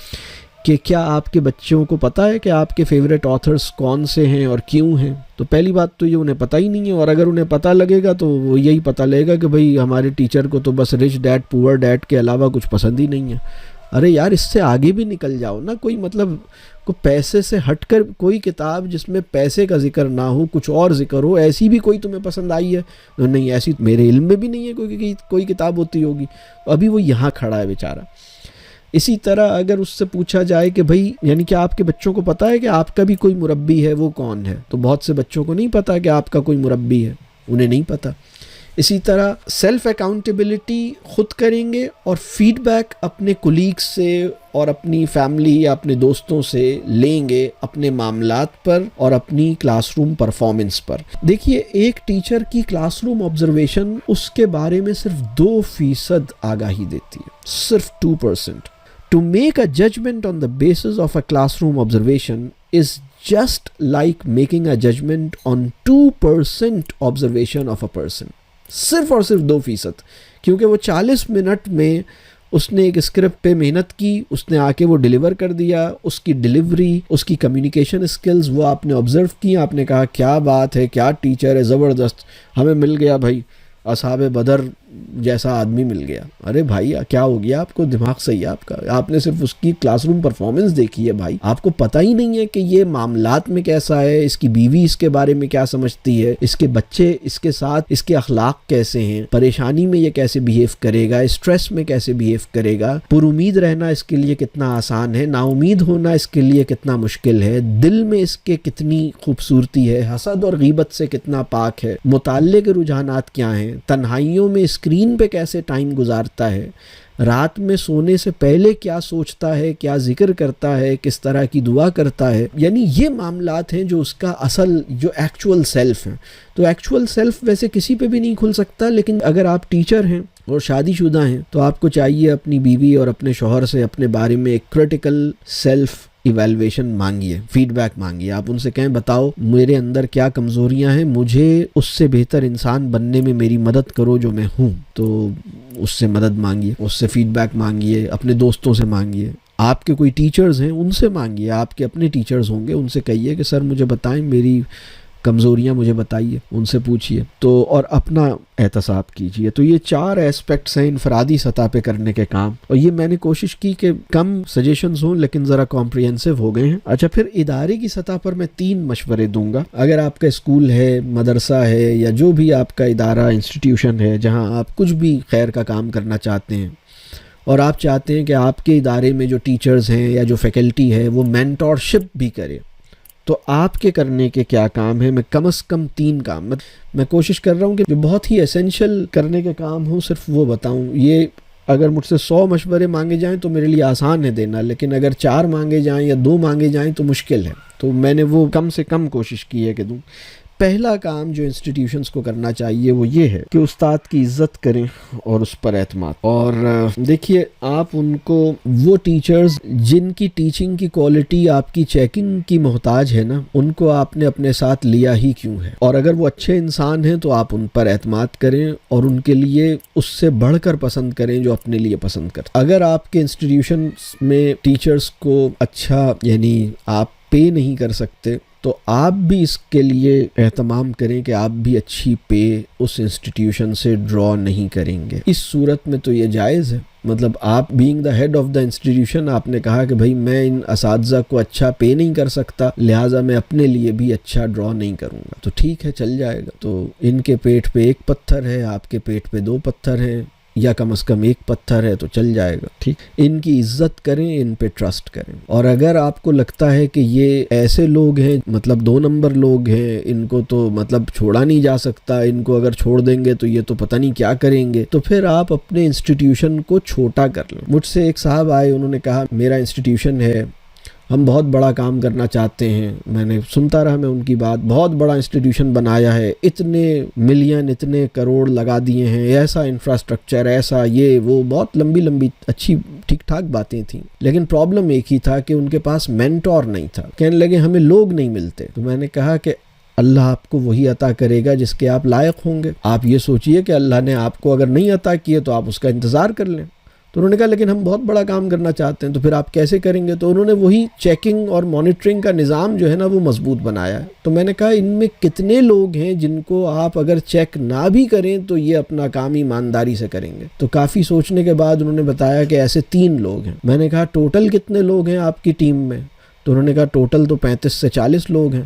کہ کیا آپ کے بچوں کو پتہ ہے کہ آپ کے فیوریٹ آتھرز کون سے ہیں اور کیوں ہیں. تو پہلی بات تو یہ انہیں پتہ ہی نہیں ہے، اور اگر انہیں پتہ لگے گا تو وہ یہی پتہ لے گا کہ بھئی ہمارے ٹیچر کو تو بس رچ ڈیڈ پور ڈیڈ کے علاوہ کچھ پسند ہی نہیں ہے. ارے یار اس سے آگے بھی نکل جاؤ نا. کوئی مطلب کوئی پیسے سے ہٹ کر کوئی کتاب جس میں پیسے کا ذکر نہ ہو، کچھ اور ذکر ہو، ایسی بھی کوئی تمہیں پسند آئی ہے؟ نہیں، ایسی میرے علم میں بھی نہیں ہے کوئی کتاب ہوتی ہوگی. ابھی وہ یہاں کھڑا ہے بیچارہ. اسی طرح اگر اس سے پوچھا جائے کہ بھائی یعنی کہ آپ کے بچوں کو پتہ ہے کہ آپ کا بھی کوئی مربی ہے، وہ کون ہے؟ تو بہت سے بچوں کو نہیں پتہ کہ آپ کا کوئی مربی ہے، انہیں نہیں پتہ. اسی طرح سیلف اکاؤنٹیبلٹی خود کریں گے، اور فیڈ بیک اپنے کولیگز سے اور اپنی فیملی یا اپنے دوستوں سے لیں گے اپنے معاملات پر اور اپنی کلاس روم پرفارمنس پر. دیکھیے ایک ٹیچر کی کلاس روم آبزرویشن اس کے بارے میں صرف 2% آگاہی دیتی ہے، صرف 2%. To make a judgment on the basis of a classroom observation is just like making a judgment on 2% observation of a person. صرف اور صرف 2%. کیونکہ وہ 40 منٹ میں اس نے ایک اسکرپٹ پہ محنت کی، اس نے آ کے وہ ڈیلیور کر دیا، اس کی ڈیلیوری، اس کی کمیونیکیشن اسکلز وہ آپ نے آبزرو کی، آپ نے کہا کیا بات ہے، کیا ٹیچر ہے، زبردست، ہمیں مل گیا بھائی اصحاب بدر جیسا آدمی مل گیا. ارے بھائی کیا ہو گیا آپ کو؟ دماغ صحیح ہے آپ کا؟ آپ نے صرف اس کی کلاس روم پرفارمنس دیکھی ہے بھائی، آپ کو پتہ ہی نہیں ہے کہ یہ معاملات میں کیسا ہے، اس کی بیوی اس کے بارے میں کیا سمجھتی ہے، اس کے بچے اس کے ساتھ اس کے اخلاق کیسے ہیں، پریشانی میں یہ کیسے بیہیو کرے گا، اسٹریس میں کیسے بیہیو کرے گا، پر امید رہنا اس کے لیے کتنا آسان ہے، نا امید ہونا اس کے لیے کتنا مشکل ہے، دل میں اس کے کتنی خوبصورتی ہے، حسد اور غیبت سے کتنا پاک ہے، مطالعے کے رجحانات کیا ہیں، تنہائیوں میں اسکرین پہ کیسے ٹائم گزارتا ہے، رات میں سونے سے پہلے کیا سوچتا ہے، کیا ذکر کرتا ہے، کس طرح کی دعا کرتا ہے. یعنی یہ معاملات ہیں جو اس کا اصل جو ایکچول سیلف ہیں. تو ایکچول سیلف ویسے کسی پہ بھی نہیں کھل سکتا، لیکن اگر آپ ٹیچر ہیں اور شادی شدہ ہیں تو آپ کو چاہیے اپنی بیوی اور اپنے شوہر سے اپنے بارے میں ایک کریٹیکل سیلف ایویلویشن مانگیے، فیڈ بیک مانگیے. آپ ان سے کہیں بتاؤ میرے اندر کیا کمزوریاں ہیں، مجھے اس سے بہتر انسان بننے میں میری مدد کرو جو میں ہوں. تو اس سے مدد مانگیے، اس سے فیڈ بیک مانگیے، اپنے دوستوں سے مانگیے، آپ کے کوئی ٹیچرز ہیں ان سے مانگیے، آپ کے اپنے ٹیچرز ہوں گے ان سے کہیے کہ سر مجھے بتائیں، میری کمزوریاں مجھے بتائیے، ان سے پوچھیے. تو اور اپنا احتساب کیجیے. تو یہ 4 ایسپیکٹس ہیں انفرادی سطح پہ کرنے کے کام، اور یہ میں نے کوشش کی کہ کم سجیشنز ہوں لیکن ذرا کمپریہنسو ہو گئے ہیں. اچھا پھر ادارے کی سطح پر میں 3 مشورے دوں گا. اگر آپ کا اسکول ہے، مدرسہ ہے، یا جو بھی آپ کا ادارہ انسٹیٹیوشن ہے جہاں آپ کچھ بھی خیر کا کام کرنا چاہتے ہیں، اور آپ چاہتے ہیں کہ آپ کے ادارے میں جو ٹیچرز ہیں یا جو فیکلٹی ہے وہ مینٹورشپ بھی کرے، تو آپ کے کرنے کے کیا کام ہیں؟ میں کم از کم 3 کام میں کوشش کر رہا ہوں کہ جو بہت ہی ایسینشل کرنے کے کام ہوں صرف وہ بتاؤں. یہ اگر مجھ سے 100 مشورے مانگے جائیں تو میرے لیے آسان ہے دینا، لیکن اگر 4 مانگے جائیں یا 2 مانگے جائیں تو مشکل ہے. تو میں نے وہ کم سے کم کوشش کی ہے کہ دوں. پہلا کام جو انسٹیٹیوشنز کو کرنا چاہیے وہ یہ ہے کہ استاد کی عزت کریں اور اس پر اعتماد. اور دیکھیے آپ ان کو وہ ٹیچرز جن کی ٹیچنگ کی کوالٹی آپ کی چیکنگ کی محتاج ہے نا، ان کو آپ نے اپنے ساتھ لیا ہی کیوں ہے. اور اگر وہ اچھے انسان ہیں تو آپ ان پر اعتماد کریں اور ان کے لیے اس سے بڑھ کر پسند کریں جو اپنے لیے پسند کریں. اگر آپ کے انسٹیٹیوشن میں ٹیچرز کو اچھا یعنی آپ پے نہیں کر سکتے تو آپ بھی اس کے لیے اہتمام کریں کہ آپ بھی اچھی پے اس انسٹیٹیوشن سے ڈرا نہیں کریں گے. اس صورت میں تو یہ جائز ہے. مطلب آپ being the head of the institution آپ نے کہا کہ بھائی میں ان اساتذہ کو اچھا پے نہیں کر سکتا، لہٰذا میں اپنے لیے بھی اچھا ڈرا نہیں کروں گا. تو ٹھیک ہے، چل جائے گا. تو ان کے پیٹ پہ 1 پتھر ہے، آپ کے پیٹ پہ 2 پتھر ہیں. یا کم از کم ایک پتھر ہے تو چل جائے گا. ٹھیک, ان کی عزت کریں, ان پہ ٹرسٹ کریں. اور اگر آپ کو لگتا ہے کہ یہ ایسے لوگ ہیں, مطلب 2 نمبر لوگ ہیں, ان کو تو مطلب چھوڑا نہیں جا سکتا, ان کو اگر چھوڑ دیں گے تو یہ تو پتہ نہیں کیا کریں گے, تو پھر آپ اپنے انسٹیٹیوشن کو چھوٹا کر لیں. مجھ سے ایک صاحب آئے, انہوں نے کہا میرا انسٹیٹیوشن ہے, ہم بہت بڑا کام کرنا چاہتے ہیں. میں نے سنتا رہا میں ان کی بات, بہت بڑا انسٹیٹیوشن بنایا ہے, اتنے ملین اتنے کروڑ لگا دیے ہیں, ایسا انفراسٹرکچر, ایسا یہ وہ, بہت لمبی لمبی اچھی ٹھیک ٹھاک باتیں تھیں. لیکن پرابلم ایک ہی تھا کہ ان کے پاس مینٹور نہیں تھا. کہنے لگے ہمیں لوگ نہیں ملتے. تو میں نے کہا کہ اللہ آپ کو وہی عطا کرے گا جس کے آپ لائق ہوں گے. آپ یہ سوچئے کہ اللہ نے آپ کو اگر نہیں عطا کیے تو آپ اس کا انتظار کر لیں. تو انہوں نے کہا لیکن ہم بہت بڑا کام کرنا چاہتے ہیں, تو پھر آپ کیسے کریں گے؟ تو انہوں نے وہی چیکنگ اور مانیٹرنگ کا نظام جو ہے نا وہ مضبوط بنایا ہے. تو میں نے کہا ان میں کتنے لوگ ہیں جن کو آپ اگر چیک نہ بھی کریں تو یہ اپنا کام ایمانداری سے کریں گے؟ تو کافی سوچنے کے بعد انہوں نے بتایا کہ ایسے 3 لوگ ہیں. میں نے کہا ٹوٹل کتنے لوگ ہیں آپ کی ٹیم میں؟ تو انہوں نے کہا ٹوٹل تو 35 سے 40 لوگ ہیں.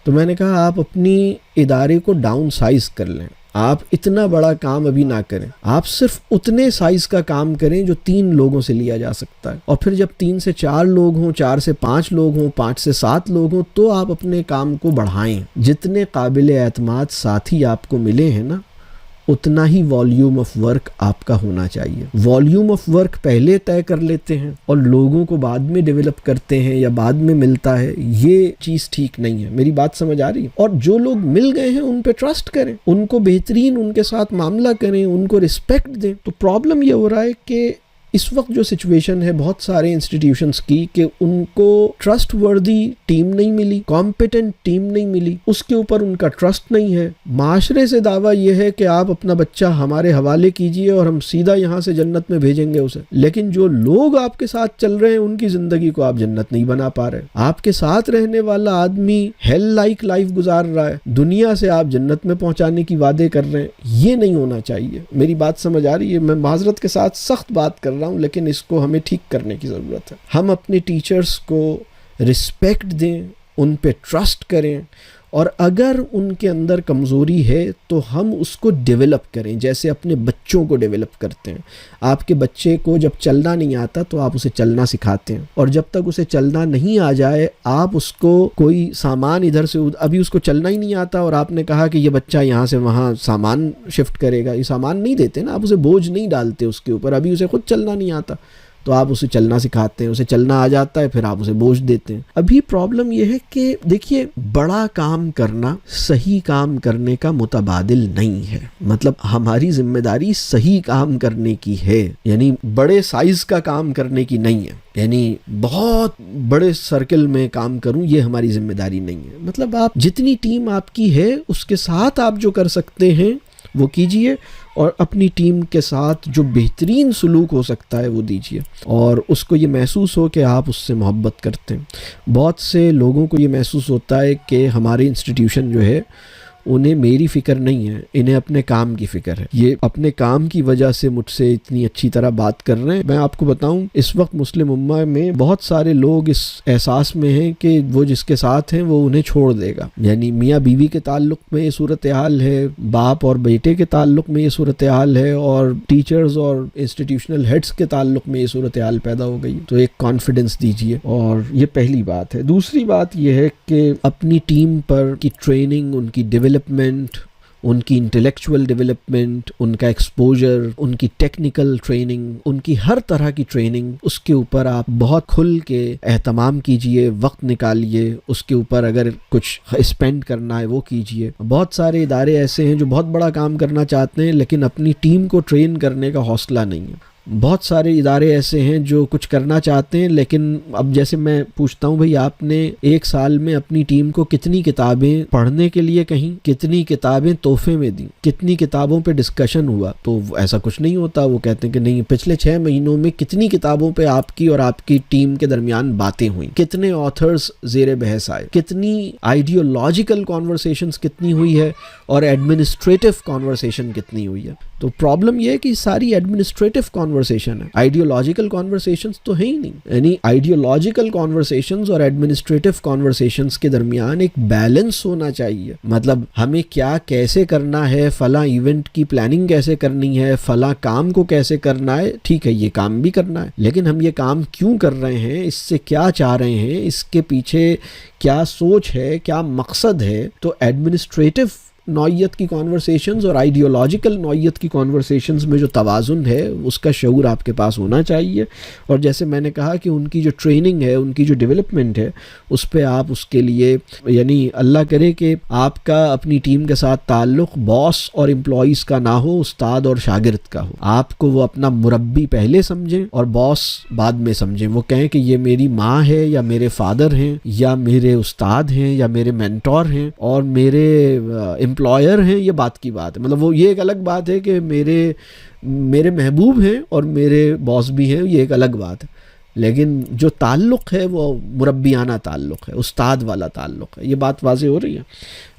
تو میں نے کہا آپ اپنی ادارے کو ڈاؤن سائز کر لیں, آپ اتنا بڑا کام ابھی نہ کریں, آپ صرف اتنے سائز کا کام کریں جو 3 لوگوں سے لیا جا سکتا ہے. اور پھر جب 3 سے 4 لوگ ہوں, 4 سے 5 لوگ ہوں, 5 سے 7 لوگ ہوں, تو آپ اپنے کام کو بڑھائیں. جتنے قابل اعتماد ساتھی آپ کو ملے ہیں نا, اتنا ہی والیوم آف ورک آپ کا ہونا چاہیے. والیوم آف ورک پہلے طے کر لیتے ہیں اور لوگوں کو بعد میں ڈیولپ کرتے ہیں یا بعد میں ملتا ہے, یہ چیز ٹھیک نہیں ہے. میری بات سمجھ آ رہی ہے؟ اور جو لوگ مل گئے ہیں ان پہ ٹرسٹ کریں, ان کو بہترین ان کے ساتھ معاملہ کریں, ان کو رسپیکٹ دیں. تو پرابلم یہ ہو رہا ہے کہ اس وقت جو سچویشن ہے بہت سارے انسٹیٹیوشنز کی کہ ان کو ٹرسٹ وردی ٹیم نہیں ملی, کمپیٹنٹ ٹیم نہیں ملی, اس کے اوپر ان کا ٹرسٹ نہیں ہے. معاشرے سے دعویٰ یہ ہے کہ آپ اپنا بچہ ہمارے حوالے کیجئے اور ہم سیدھا یہاں سے جنت میں بھیجیں گے اسے. لیکن جو لوگ آپ کے ساتھ چل رہے ہیں ان کی زندگی کو آپ جنت نہیں بنا پا رہے. آپ کے ساتھ رہنے والا آدمی ہیل لائک لائف گزار رہا ہے, دنیا سے آپ جنت میں پہنچانے کی وعدے کر رہے ہیں. یہ نہیں ہونا چاہیے. میری بات سمجھ آ رہی ہے؟ میں معذرت کے ساتھ سخت بات کر رہا ہوں, لیکن اس کو ہمیں ٹھیک کرنے کی ضرورت ہے. ہم اپنے ٹیچرز کو رسپیکٹ دیں, ان پہ ٹرسٹ کریں, اور اگر ان کے اندر کمزوری ہے تو ہم اس کو ڈیولپ کریں, جیسے اپنے بچوں کو ڈیولپ کرتے ہیں. آپ کے بچے کو جب چلنا نہیں آتا تو آپ اسے چلنا سکھاتے ہیں, اور جب تک اسے چلنا نہیں آ جائے آپ اس کو کوئی سامان ادھر سے, ابھی اس کو چلنا ہی نہیں آتا اور آپ نے کہا کہ یہ بچہ یہاں سے وہاں سامان شفٹ کرے گا, یہ سامان نہیں دیتے نا, آپ اسے بوجھ نہیں ڈالتے اس کے اوپر, ابھی اسے خود چلنا نہیں آتا تو آپ اسے چلنا سکھاتے ہیں, اسے چلنا آ جاتا ہے پھر آپ اسے بوجھ دیتے ہیں. ابھی پرابلم یہ ہے کہ دیکھیے بڑا کام کرنا صحیح کام کرنے کا متبادل نہیں ہے. مطلب ہماری ذمہ داری صحیح کام کرنے کی ہے, یعنی بڑے سائز کا کام کرنے کی نہیں ہے. یعنی بہت بڑے سرکل میں کام کروں یہ ہماری ذمہ داری نہیں ہے. مطلب آپ جتنی ٹیم آپ کی ہے اس کے ساتھ آپ جو کر سکتے ہیں وہ کیجئے, اور اپنی ٹیم کے ساتھ جو بہترین سلوک ہو سکتا ہے وہ دیجئے, اور اس کو یہ محسوس ہو کہ آپ اس سے محبت کرتے ہیں. بہت سے لوگوں کو یہ محسوس ہوتا ہے کہ ہمارے انسٹیٹیوشن جو ہے انہیں میری فکر نہیں ہے, انہیں اپنے کام کی فکر ہے. یہ اپنے کام کی وجہ سے مجھ سے اتنی اچھی طرح بات کر رہے ہیں. میں آپ کو بتاؤں اس وقت مسلم امہ میں بہت سارے لوگ اس احساس میں ہیں کہ وہ جس کے ساتھ ہیں وہ انہیں چھوڑ دے گا. یعنی میاں بیوی کے تعلق میں یہ صورتحال ہے, باپ اور بیٹے کے تعلق میں یہ صورتحال ہے, اور ٹیچرز اور انسٹیٹیوشنل ہیڈز کے تعلق میں یہ صورتحال پیدا ہو گئی. تو ایک کانفیڈنس دیجیے, اور یہ پہلی بات ہے. دوسری بات یہ ہے کہ اپنی ٹیم پر کی ٹریننگ, ان کی ڈیولپمنٹ, ان کی انٹلیکچول ڈیولپمنٹ, ان کا ایکسپوجر, ان کی ٹیکنیکل ٹریننگ, ان کی ہر طرح کی ٹریننگ, اس کے اوپر آپ بہت کھل کے اہتمام کیجئے, وقت نکالیے, اس کے اوپر اگر کچھ اسپینڈ کرنا ہے وہ کیجئے. بہت سارے ادارے ایسے ہیں جو بہت بڑا کام کرنا چاہتے ہیں لیکن اپنی ٹیم کو ٹرین کرنے کا حوصلہ نہیں ہے. بہت سارے ادارے ایسے ہیں جو کچھ کرنا چاہتے ہیں, لیکن اب جیسے میں پوچھتا ہوں بھئی آپ نے 1 سال میں اپنی ٹیم کو کتنی کتابیں پڑھنے کے لیے کہیں, کتنی کتابیں تحفے میں دیں, کتنی کتابوں پہ ڈسکشن ہوا؟ تو ایسا کچھ نہیں ہوتا. وہ کہتے ہیں کہ نہیں, پچھلے 6 مہینوں میں کتنی کتابوں پہ آپ کی اور آپ کی ٹیم کے درمیان باتیں ہوئیں, کتنے آتھرز زیر بحث آئے, کتنی آئیڈیولوجیکل کانورسیشنز کتنی ہوئی ہے, اور ایڈمنسٹریٹو کانورسیشن کتنی ہوئی ہے. تو پرابلم یہ ہے کہ ساری ایڈمنسٹریٹو کانورسیشن ہے, آئیڈیولوجیکل کانورسیشنز تو ہیں ہی نہیں. یعنی آئیڈیولوجیکل کانورسیشنز اور ایڈمنسٹریٹو کانورسیشنز کے درمیان ایک بیلنس ہونا چاہیے. مطلب ہمیں کیا کیسے کرنا ہے, فلاں ایونٹ کی پلاننگ کیسے کرنی ہے, فلاں کام کو کیسے کرنا ہے, ٹھیک ہے یہ کام بھی کرنا ہے, لیکن ہم یہ کام کیوں کر رہے ہیں, اس سے کیا چاہ رہے ہیں, اس کے پیچھے کیا سوچ ہے, کیا مقصد ہے. تو ایڈمنسٹریٹو نوعیت کی کانورسیشنز اور آئیڈیولوجیکل نوعیت کی کانورسیشنز میں جو توازن ہے اس کا شعور آپ کے پاس ہونا چاہیے. اور جیسے میں نے کہا کہ ان کی جو ٹریننگ ہے, ان کی جو ڈیولپمنٹ ہے, اس پہ آپ اس کے لیے یعنی اللہ کرے کہ آپ کا اپنی ٹیم کے ساتھ تعلق باس اور امپلائیز کا نہ ہو, استاد اور شاگرد کا ہو. آپ کو وہ اپنا مربی پہلے سمجھیں اور باس بعد میں سمجھیں. وہ کہیں کہ یہ میری ماں ہے یا میرے فادر ہیں یا میرے استاد ہیں یا میرے مینٹور ہیں اور میرے امپلائر ہیں, یہ بات کی بات ہے. مطلب وہ یہ ایک الگ بات ہے کہ میرے محبوب ہیں اور میرے باس بھی ہیں, یہ ایک الگ بات ہے. لیکن جو تعلق ہے وہ مربیانہ تعلق ہے, استاد والا تعلق ہے. یہ بات واضح ہو رہی ہے.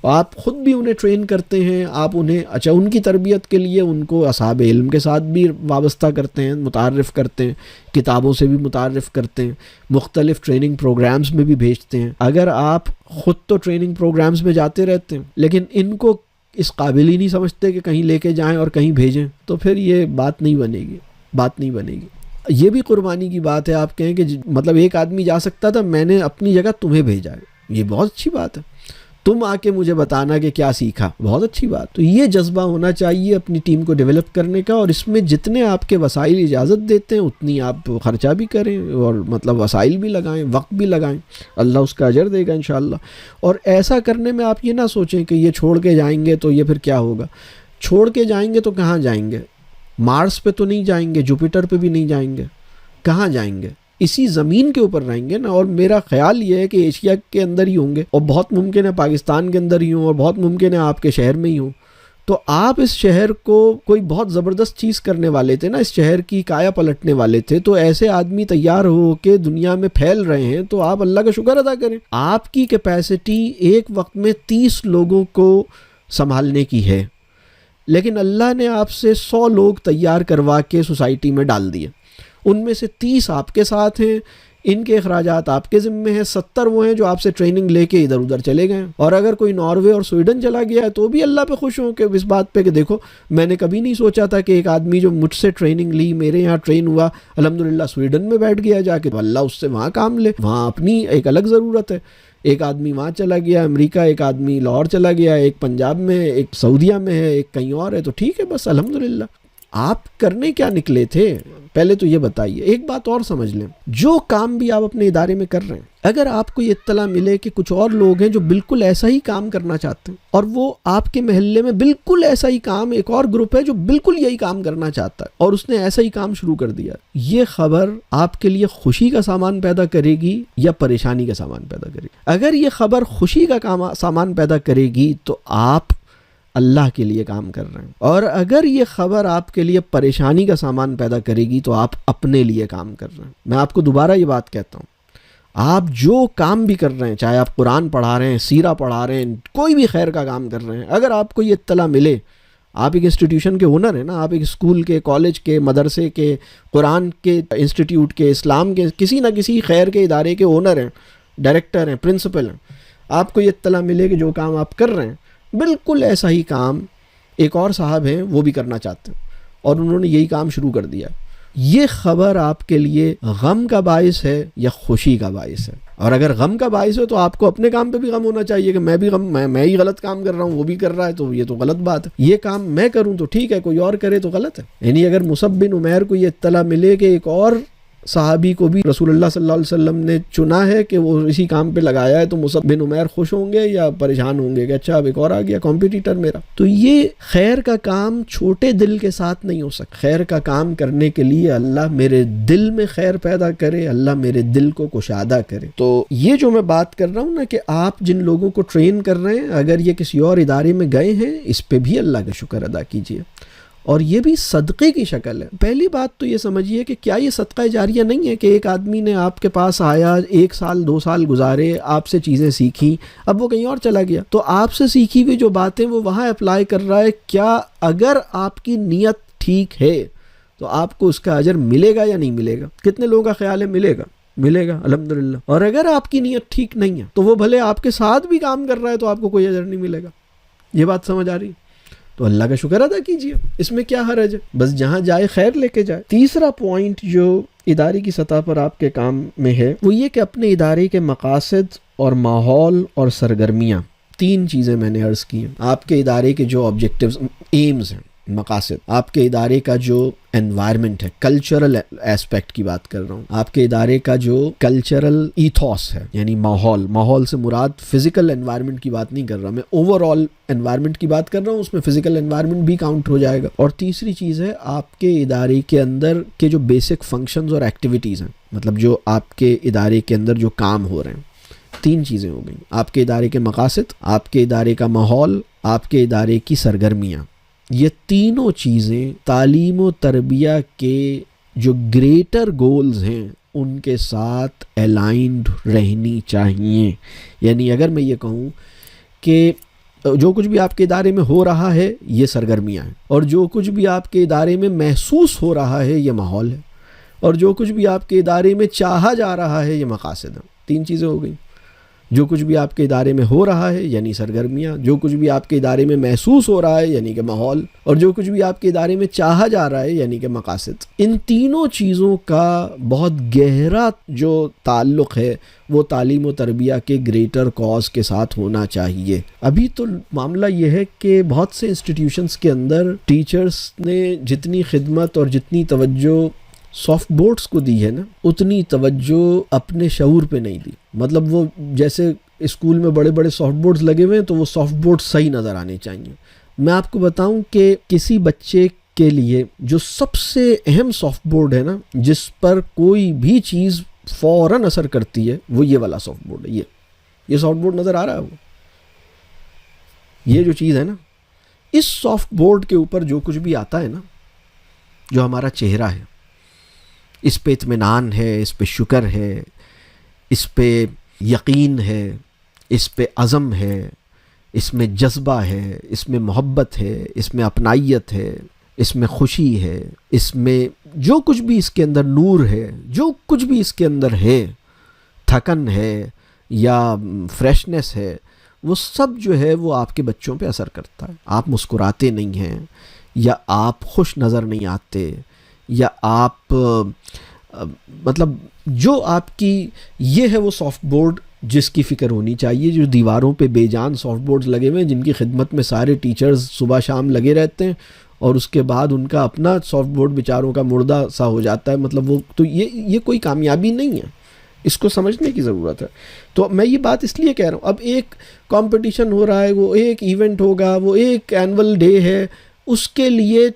آپ خود بھی انہیں ٹرین کرتے ہیں, آپ انہیں ان کی تربیت کے لیے ان کو اصحاب علم کے ساتھ بھی وابستہ کرتے ہیں, متعارف کرتے ہیں, کتابوں سے بھی متعارف کرتے ہیں, مختلف ٹریننگ پروگرامز میں بھی بھیجتے ہیں. اگر آپ خود تو ٹریننگ پروگرامز میں جاتے رہتے ہیں لیکن ان کو اس قابل ہی نہیں سمجھتے کہ کہیں لے کے جائیں اور کہیں بھیجیں, تو پھر یہ بات نہیں بنے گی. یہ بھی قربانی کی بات ہے. آپ کہیں کہ مطلب ایک آدمی جا سکتا تھا, میں نے اپنی جگہ تمہیں بھیجا ہے, یہ بہت اچھی بات ہے. تم آ کے مجھے بتانا کہ کیا سیکھا, بہت اچھی بات. تو یہ جذبہ ہونا چاہیے اپنی ٹیم کو ڈیولپ کرنے کا, اور اس میں جتنے آپ کے وسائل اجازت دیتے ہیں اتنی آپ خرچہ بھی کریں اور مطلب وسائل بھی لگائیں, وقت بھی لگائیں, اللہ اس کا اجر دے گا انشاءاللہ. اور ایسا کرنے میں آپ یہ نہ سوچیں کہ یہ چھوڑ کے جائیں گے تو یہ پھر کیا ہوگا. چھوڑ کے جائیں گے تو کہاں جائیں گے؟ مارس پہ تو نہیں جائیں گے, جوپیٹر پہ بھی نہیں جائیں گے, کہاں جائیں گے؟ اسی زمین کے اوپر رہیں گے نا. اور میرا خیال یہ ہے کہ ایشیا کے اندر ہی ہوں گے, اور بہت ممکن ہے پاکستان کے اندر ہی ہوں, اور بہت ممکن ہے آپ کے شہر میں ہی ہوں. تو آپ اس شہر کو کوئی بہت زبردست چیز کرنے والے تھے نا, اس شہر کی کایا پلٹنے والے تھے, تو ایسے آدمی تیار ہو کے دنیا میں پھیل رہے ہیں, تو آپ اللہ کا شکر ادا کریں. آپ کی کیپیسٹی ایک وقت میں 30 لوگوں کو سنبھالنے کی ہے, لیکن اللہ نے آپ سے 100 لوگ تیار کروا کے سوسائٹی میں ڈال دیے. ان میں سے 30 آپ کے ساتھ ہیں, ان کے اخراجات آپ کے ذمے ہیں, 70 وہ ہیں جو آپ سے ٹریننگ لے کے ادھر ادھر چلے گئے. اور اگر کوئی ناروے اور سویڈن چلا گیا ہے تو بھی اللہ پہ خوش ہوں کہ اس بات پہ کہ دیکھو میں نے کبھی نہیں سوچا تھا کہ ایک آدمی جو مجھ سے ٹریننگ لی, میرے یہاں ٹرین ہوا, الحمدللہ سویڈن میں بیٹھ گیا جا کے, تو اللہ اس سے وہاں کام لے, وہاں اپنی ایک الگ ضرورت ہے. ایک آدمی وہاں چلا گیا امریکہ, ایک آدمی لاہور چلا گیا, ایک پنجاب میں, ایک سعودیہ میں ہے, ایک کہیں اور ہے, تو ٹھیک ہے بس الحمدللہ. آپ کرنے کیا نکلے تھے پہلے تو یہ بتائیے. ایک بات اور سمجھ لیں, جو کام بھی آپ اپنے ادارے میں کر رہے ہیں, اگر آپ کو یہ اطلاع ملے کہ کچھ اور لوگ ہیں جو بالکل ایسا ہی کام کرنا چاہتے ہیں, اور وہ آپ کے محلے میں بالکل ایسا ہی کام, ایک اور گروپ ہے جو بالکل یہی کام کرنا چاہتا ہے اور اس نے ایسا ہی کام شروع کر دیا, یہ خبر آپ کے لیے خوشی کا سامان پیدا کرے گی یا پریشانی کا سامان پیدا کرے گی؟ اگر یہ خبر خوشی کا سامان پیدا کرے گی تو آپ اللہ کے لیے کام کر رہے ہیں, اور اگر یہ خبر آپ کے لیے پریشانی کا سامان پیدا کرے گی تو آپ اپنے لیے کام کر رہے ہیں. میں آپ کو دوبارہ یہ بات کہتا ہوں, آپ جو کام بھی کر رہے ہیں, چاہے آپ قرآن پڑھا رہے ہیں, سیرہ پڑھا رہے ہیں, کوئی بھی خیر کا کام کر رہے ہیں, اگر آپ کو یہ اطلاع ملے, آپ ایک انسٹیٹیوشن کے اونر ہیں نا, آپ ایک اسکول کے, کالج کے, مدرسے کے, قرآن کے انسٹیٹیوٹ کے, اسلام کے کسی نہ کسی خیر کے ادارے کے اونر ہیں, ڈائریکٹر ہیں, پرنسپل ہیں, آپ کو یہ اطلاع ملے کہ جو کام آپ کر رہے ہیں بالکل ایسا ہی کام ایک اور صاحب ہیں وہ بھی کرنا چاہتے ہیں اور انہوں نے یہی کام شروع کر دیا, یہ خبر آپ کے لیے غم کا باعث ہے یا خوشی کا باعث ہے؟ اور اگر غم کا باعث ہے تو آپ کو اپنے کام پہ بھی غم ہونا چاہیے کہ میں ہی غلط کام کر رہا ہوں, وہ بھی کر رہا ہے, تو یہ تو غلط بات ہے. یہ کام میں کروں تو ٹھیک ہے, کوئی اور کرے تو غلط ہے. یعنی اگر مصعب بن عمیر کو یہ اطلاع ملے کہ ایک اور صحابی کو بھی رسول اللہ صلی اللہ علیہ وسلم نے چنا ہے کہ وہ اسی کام پہ لگایا ہے, تو مصعب بن عمیر خوش ہوں گے یا پریشان ہوں گے کہ اچھا اب ایک اور آ گیا کمپیٹیٹر میرا؟ تو یہ خیر کا کام چھوٹے دل کے ساتھ نہیں ہو سکتا. خیر کا کام کرنے کے لیے اللہ میرے دل میں خیر پیدا کرے, اللہ میرے دل کو کشادہ کرے. تو یہ جو میں بات کر رہا ہوں نا کہ آپ جن لوگوں کو ٹرین کر رہے ہیں, اگر یہ کسی اور ادارے میں گئے ہیں, اس پہ بھی اللہ کا شکر ادا کیجیے. اور یہ بھی صدقے کی شکل ہے. پہلی بات تو یہ سمجھیے کہ کیا یہ صدقہ جاریہ نہیں ہے کہ ایک آدمی نے آپ کے پاس آیا، 1 سال 2 سال گزارے، آپ سے چیزیں سیکھی، اب وہ کہیں اور چلا گیا، تو آپ سے سیکھی ہوئی جو باتیں وہ وہاں اپلائی کر رہا ہے. کیا اگر آپ کی نیت ٹھیک ہے تو آپ کو اس کا اجر ملے گا یا نہیں ملے گا؟ کتنے لوگوں کا خیال ہے ملے گا؟ ملے گا الحمدللہ. اور اگر آپ کی نیت ٹھیک نہیں ہے تو وہ بھلے آپ کے ساتھ بھی کام کر رہا ہے تو آپ کو کوئی اجر نہیں ملے گا. یہ بات سمجھ آ رہی؟ تو اللہ کا شکر ادا کیجئے، اس میں کیا حرج ہے، بس جہاں جائے خیر لے کے جائے. تیسرا پوائنٹ جو ادارے کی سطح پر آپ کے کام میں ہے وہ یہ کہ اپنے ادارے کے مقاصد اور ماحول اور سرگرمیاں، 3 چیزیں میں نے عرض کی ہیں. آپ کے ادارے کے جو آبجیکٹیوز، ایمز ہیں، مقاصد، آپ کے ادارے کا جو انوائرمنٹ ہے، کلچرل ایسپیکٹ کی بات کر رہا ہوں، آپ کے ادارے کا جو کلچرل ایتھوس ہے یعنی ماحول سے مراد فزیکل انوائرمنٹ کی بات نہیں کر رہا میں، اوور آل انوائرمنٹ کی بات کر رہا ہوں، اس میں فزیکل انوائرمنٹ بھی کاؤنٹ ہو جائے گا. اور تیسری چیز ہے آپ کے ادارے کے اندر کے جو بیسک فنکشنز اور ایکٹیویٹیز ہیں، مطلب جو آپ کے ادارے کے اندر جو کام ہو رہے ہیں. 3 چیزیں ہو گئیں، آپ کے ادارے کے مقاصد، آپ کے ادارے کا ماحول، آپ کے ادارے کی سرگرمیاں. یہ تینوں چیزیں تعلیم و تربیہ کے جو گریٹر گولز ہیں ان کے ساتھ الائنڈ رہنی چاہیے. یعنی اگر میں یہ کہوں کہ جو کچھ بھی آپ کے ادارے میں ہو رہا ہے یہ سرگرمیاں ہیں، اور جو کچھ بھی آپ کے ادارے میں محسوس ہو رہا ہے یہ ماحول ہے، اور جو کچھ بھی آپ کے ادارے میں چاہا جا رہا ہے یہ مقاصد ہیں. 3 چیزیں ہو گئیں. جو کچھ بھی آپ کے ادارے میں ہو رہا ہے یعنی سرگرمیاں، جو کچھ بھی آپ کے ادارے میں محسوس ہو رہا ہے یعنی کہ ماحول، اور جو کچھ بھی آپ کے ادارے میں چاہا جا رہا ہے یعنی کہ مقاصد. ان تینوں چیزوں کا بہت گہرا جو تعلق ہے وہ تعلیم و تربیہ کے گریٹر کاز کے ساتھ ہونا چاہیے. ابھی تو معاملہ یہ ہے کہ بہت سے انسٹیٹیوشنز کے اندر ٹیچرز نے جتنی خدمت اور جتنی توجہ سافٹ بورڈز کو دی ہے نا، اتنی توجہ اپنے شعور پہ نہیں دی. مطلب وہ جیسے اسکول میں بڑے بڑے سافٹ بورڈز لگے ہوئے ہیں تو وہ سافٹ بورڈ صحیح نظر آنے چاہیے. میں آپ کو بتاؤں کہ کسی بچے کے لیے جو سب سے اہم سافٹ بورڈ ہے نا، جس پر کوئی بھی چیز فوراً اثر کرتی ہے، وہ یہ والا سافٹ بورڈ ہے. یہ سافٹ بورڈ نظر آ رہا ہے، وہ یہ جو چیز ہے نا، اس سافٹ بورڈ کے اوپر جو کچھ بھی آتا ہے نا، جو ہمارا چہرہ ہے، اس پہ اطمینان ہے، اس پہ شکر ہے، اس پہ یقین ہے، اس پہ عزم ہے، اس میں جذبہ ہے، اس میں محبت ہے، اس میں اپنائیت ہے، اس میں خوشی ہے، اس میں جو کچھ بھی اس کے اندر نور ہے، جو کچھ بھی اس کے اندر ہے، تھکن ہے یا فریشنس ہے، وہ سب جو ہے وہ آپ کے بچوں پہ اثر کرتا ہے. آپ مسکراتے نہیں ہیں، یا آپ خوش نظر نہیں آتے، یا آپ مطلب جو آپ کی یہ ہے وہ سافٹ بورڈ جس کی فکر ہونی چاہیے. جو دیواروں پہ بے جان سافٹ بورڈز لگے ہوئے ہیں جن کی خدمت میں سارے ٹیچرز صبح شام لگے رہتے ہیں، اور اس کے بعد ان کا اپنا سافٹ بورڈ بیچاروں کا مردہ سا ہو جاتا ہے. مطلب وہ تو یہ کوئی کامیابی نہیں ہے، اس کو سمجھنے کی ضرورت ہے. تو میں یہ بات اس لیے کہہ رہا ہوں، اب ایک کمپٹیشن ہو رہا ہے، وہ ایک ایونٹ ہوگا، وہ ایک اینول ڈے ہے، اس کے لیے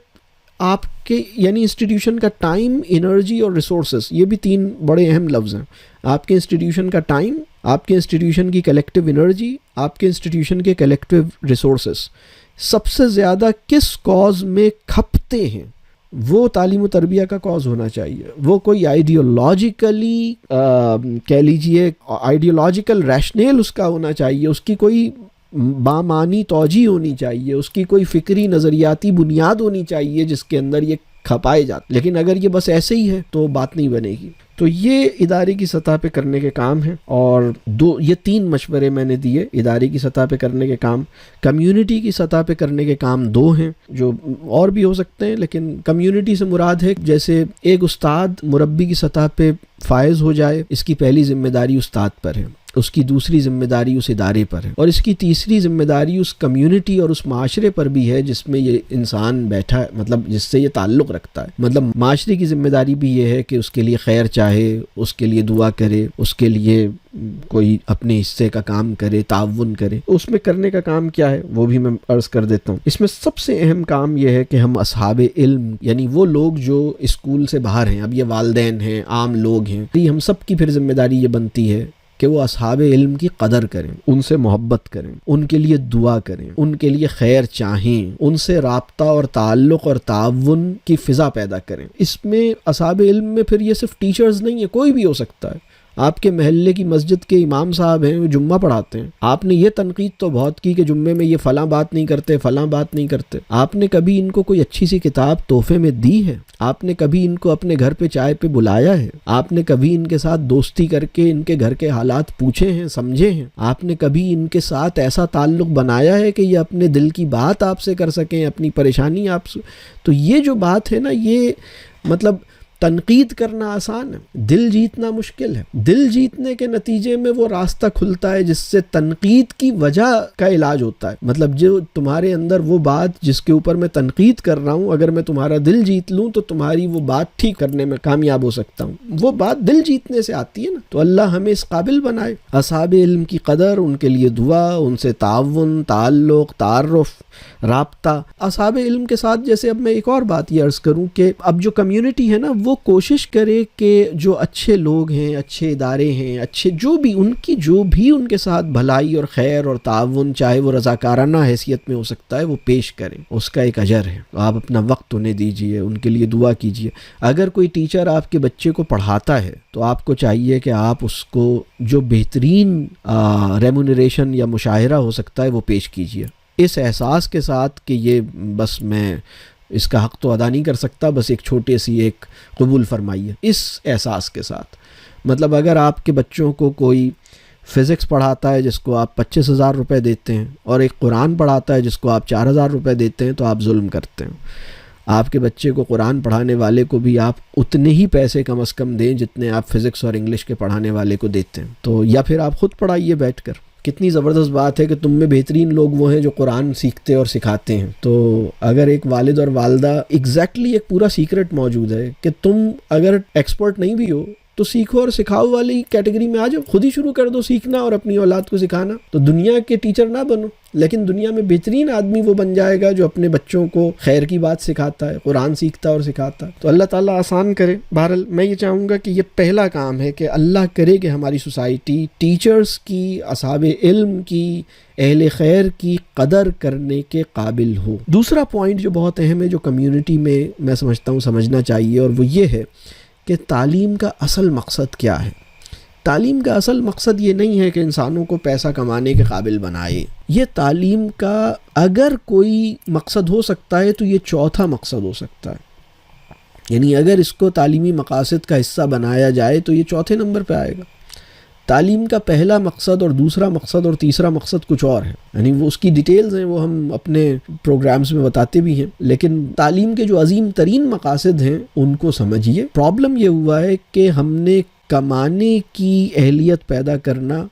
آپ کے یعنی انسٹیٹیوشن کا ٹائم، انرجی اور ریسورسز، یہ بھی 3 بڑے اہم لفظ ہیں. آپ کے انسٹیٹیوشن کا ٹائم، آپ کے انسٹیٹیوشن کی کلیکٹیو انرجی، آپ کے انسٹیٹیوشن کے کلیکٹیو ریسورسز سب سے زیادہ کس کاز میں کھپتے ہیں، وہ تعلیم و تربیہ کا کاز ہونا چاہیے. وہ کوئی آئیڈیولوجیکلی کہہ لیجئے آئیڈیولوجیکل ریشنیل اس کا ہونا چاہیے، اس کی کوئی بامانی توجہ ہونی چاہیے، اس کی کوئی فکری نظریاتی بنیاد ہونی چاہیے جس کے اندر یہ کھپائے جاتے. لیکن اگر یہ بس ایسے ہی ہے تو بات نہیں بنے گی. تو یہ ادارے کی سطح پہ کرنے کے کام ہیں. اور یہ 3 مشورے میں نے دیے. ادارے کی سطح پہ کرنے کے کام، کمیونٹی کی سطح پہ کرنے کے کام 2 ہیں، جو اور بھی ہو سکتے ہیں، لیکن کمیونٹی سے مراد ہے جیسے ایک استاد مربی کی سطح پہ فائز ہو جائے، اس کی پہلی ذمہ داری استاد پر ہے، اس کی دوسری ذمہ داری اس ادارے پر ہے، اور اس کی تیسری ذمہ داری اس کمیونٹی اور اس معاشرے پر بھی ہے جس میں یہ انسان بیٹھا ہے، مطلب جس سے یہ تعلق رکھتا ہے. مطلب معاشرے کی ذمہ داری بھی یہ ہے کہ اس کے لیے خیر چاہے، اس کے لیے دعا کرے، اس کے لیے کوئی اپنے حصے کا کام کرے، تعاون کرے. اس میں کرنے کا کام کیا ہے وہ بھی میں عرض کر دیتا ہوں. اس میں سب سے اہم کام یہ ہے کہ ہم اصحاب علم، یعنی وہ لوگ جو اسکول سے باہر ہیں، اب یہ والدین ہیں، عام لوگ ہیں، ہم سب کی پھر ذمہ داری یہ بنتی ہے کہ وہ اصحاب علم کی قدر کریں، ان سے محبت کریں، ان کے لیے دعا کریں، ان کے لیے خیر چاہیں، ان سے رابطہ اور تعلق اور تعاون کی فضا پیدا کریں۔ اس میں اصحاب علم میں پھر یہ صرف ٹیچرز نہیں ہے، کوئی بھی ہو سکتا ہے۔ آپ کے محلے کی مسجد کے امام صاحب ہیں، وہ جمعہ پڑھاتے ہیں، آپ نے یہ تنقید تو بہت کی کہ جمعے میں یہ فلاں بات نہیں کرتے، فلاں بات نہیں کرتے۔ آپ نے کبھی ان کو کوئی اچھی سی کتاب تحفے میں دی ہے؟ آپ نے کبھی ان کو اپنے گھر پہ چائے پہ بلایا ہے؟ آپ نے کبھی ان کے ساتھ دوستی کر کے ان کے گھر کے حالات پوچھے ہیں، سمجھے ہیں؟ آپ نے کبھی ان کے ساتھ ایسا تعلق بنایا ہے کہ یہ اپنے دل کی بات آپ سے کر سکیں، اپنی پریشانی آپ سے؟ تو یہ جو بات ہے نا، یہ مطلب تنقید کرنا آسان ہے، دل جیتنا مشکل ہے۔ دل جیتنے کے نتیجے میں وہ راستہ کھلتا ہے جس سے تنقید کی وجہ کا علاج ہوتا ہے۔ مطلب جو تمہارے اندر وہ بات جس کے اوپر میں تنقید کر رہا ہوں، اگر میں تمہارا دل جیت لوں تو تمہاری وہ بات ٹھیک کرنے میں کامیاب ہو سکتا ہوں۔ وہ بات دل جیتنے سے آتی ہے نا، تو اللہ ہمیں اس قابل بنائے۔ اصحاب علم کی قدر، ان کے لیے دعا، ان سے تعاون، تعلق، تعارف، رابطہ۔ اصحاب علم کے ساتھ جیسے اب میں ایک اور بات یہ عرض کروں کہ اب جو کمیونٹی ہے نا، وہ کوشش کرے کہ جو اچھے لوگ ہیں، اچھے ادارے ہیں، اچھے جو بھی ان کے ساتھ بھلائی اور خیر اور تعاون، چاہے وہ رضاکارانہ حیثیت میں ہو سکتا ہے، وہ پیش کریں، اس کا ایک اجر ہے۔ آپ اپنا وقت انہیں دیجئے، ان کے لیے دعا کیجئے۔ اگر کوئی ٹیچر آپ کے بچے کو پڑھاتا ہے تو آپ کو چاہیے کہ آپ اس کو جو بہترین ریمونریشن یا مشاہرہ ہو سکتا ہے وہ پیش کیجئے، اس احساس کے ساتھ کہ یہ بس میں اس کا حق تو ادا نہیں کر سکتا، بس ایک چھوٹے سی ایک قبول فرمائیے، اس احساس کے ساتھ۔ مطلب اگر آپ کے بچوں کو کوئی فزکس پڑھاتا ہے جس کو آپ 25,000 روپے دیتے ہیں، اور ایک قرآن پڑھاتا ہے جس کو آپ 4,000 روپے دیتے ہیں، تو آپ ظلم کرتے ہیں۔ آپ کے بچے کو قرآن پڑھانے والے کو بھی آپ اتنے ہی پیسے کم از کم دیں جتنے آپ فزکس اور انگلش کے پڑھانے والے کو دیتے ہیں، تو یا پھر آپ خود پڑھائیے بیٹھ کر۔ کتنی زبردست بات ہے کہ تم میں بہترین لوگ وہ ہیں جو قرآن سیکھتے اور سکھاتے ہیں۔ تو اگر ایک والد اور والدہ ایگزیکٹلی ایک پورا سیکرٹ موجود ہے کہ تم اگر ایکسپرٹ نہیں بھی ہو تو سیکھو اور سکھاؤ والی کیٹیگری میں آ جاؤ، خود ہی شروع کر دو سیکھنا اور اپنی اولاد کو سکھانا۔ تو دنیا کے ٹیچر نہ بنو، لیکن دنیا میں بہترین آدمی وہ بن جائے گا جو اپنے بچوں کو خیر کی بات سکھاتا ہے، قرآن سیکھتا اور سکھاتا ہے۔ تو اللہ تعالیٰ آسان کرے۔ بہرحال میں یہ چاہوں گا کہ یہ پہلا کام ہے کہ اللہ کرے کہ ہماری سوسائٹی ٹیچرز کی، اصحاب علم کی، اہل خیر کی قدر کرنے کے قابل ہو۔ دوسرا پوائنٹ جو بہت اہم ہے، جو کمیونٹی میں سمجھتا ہوں سمجھنا چاہیے، اور وہ یہ ہے کہ تعلیم کا اصل مقصد کیا ہے۔ تعلیم کا اصل مقصد یہ نہیں ہے کہ انسانوں کو پیسہ کمانے کے قابل بنائے۔ یہ تعلیم کا اگر کوئی مقصد ہو سکتا ہے تو یہ چوتھا مقصد ہو سکتا ہے، یعنی اگر اس کو تعلیمی مقاصد کا حصہ بنایا جائے تو یہ چوتھے نمبر پہ آئے گا۔ تعلیم کا پہلا مقصد اور دوسرا مقصد اور تیسرا مقصد کچھ اور ہے، یعنی وہ اس کی ڈیٹیلز ہیں، وہ ہم اپنے پروگرامز میں بتاتے بھی ہیں، لیکن تعلیم کے جو عظیم ترین مقاصد ہیں ان کو سمجھیے۔ پرابلم یہ ہوا ہے کہ ہم نے کمانے کی اہلیت پیدا کرنا،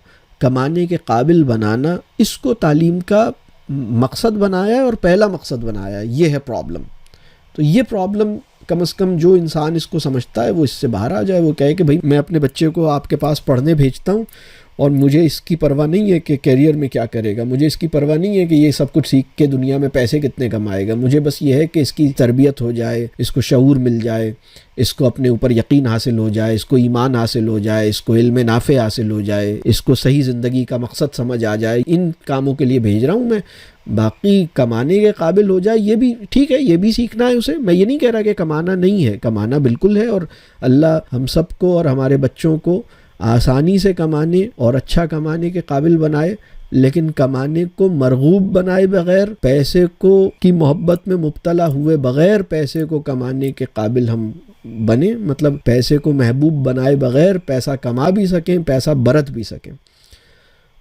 کمانے کے قابل بنانا، اس کو تعلیم کا مقصد بنایا ہے اور پہلا مقصد بنایا ہے۔ یہ ہے پرابلم۔ تو یہ پرابلم کم از کم جو انسان اس کو سمجھتا ہے وہ اس سے باہر آ جائے، وہ کہے کہ بھائی میں اپنے بچے کو آپ کے پاس پڑھنے بھیجتا ہوں اور مجھے اس کی پرواہ نہیں ہے کہ کیریئر میں کیا کرے گا، مجھے اس کی پرواہ نہیں ہے کہ یہ سب کچھ سیکھ کے دنیا میں پیسے کتنے کمائے گا، مجھے بس یہ ہے کہ اس کی تربیت ہو جائے، اس کو شعور مل جائے، اس کو اپنے اوپر یقین حاصل ہو جائے، اس کو ایمان حاصل ہو جائے، اس کو علم نافع حاصل ہو جائے، اس کو صحیح زندگی کا مقصد سمجھ آ جائے۔ ان کاموں کے لیے بھیج رہا ہوں میں، باقی کمانے کے قابل ہو جائے یہ بھی ٹھیک ہے، یہ بھی سیکھنا ہے اسے۔ میں یہ نہیں کہہ رہا کہ کمانا نہیں ہے، کمانا بالکل ہے، اور اللہ ہم سب کو اور ہمارے بچوں کو آسانی سے کمانے اور اچھا کمانے کے قابل بنائے، لیکن کمانے کو مرغوب بنائے بغیر، پیسے کو کی محبت میں مبتلا ہوئے بغیر پیسے کو کمانے کے قابل ہم بنے، مطلب پیسے کو محبوب بنائے بغیر پیسہ کما بھی سکیں، پیسہ برت بھی سکیں،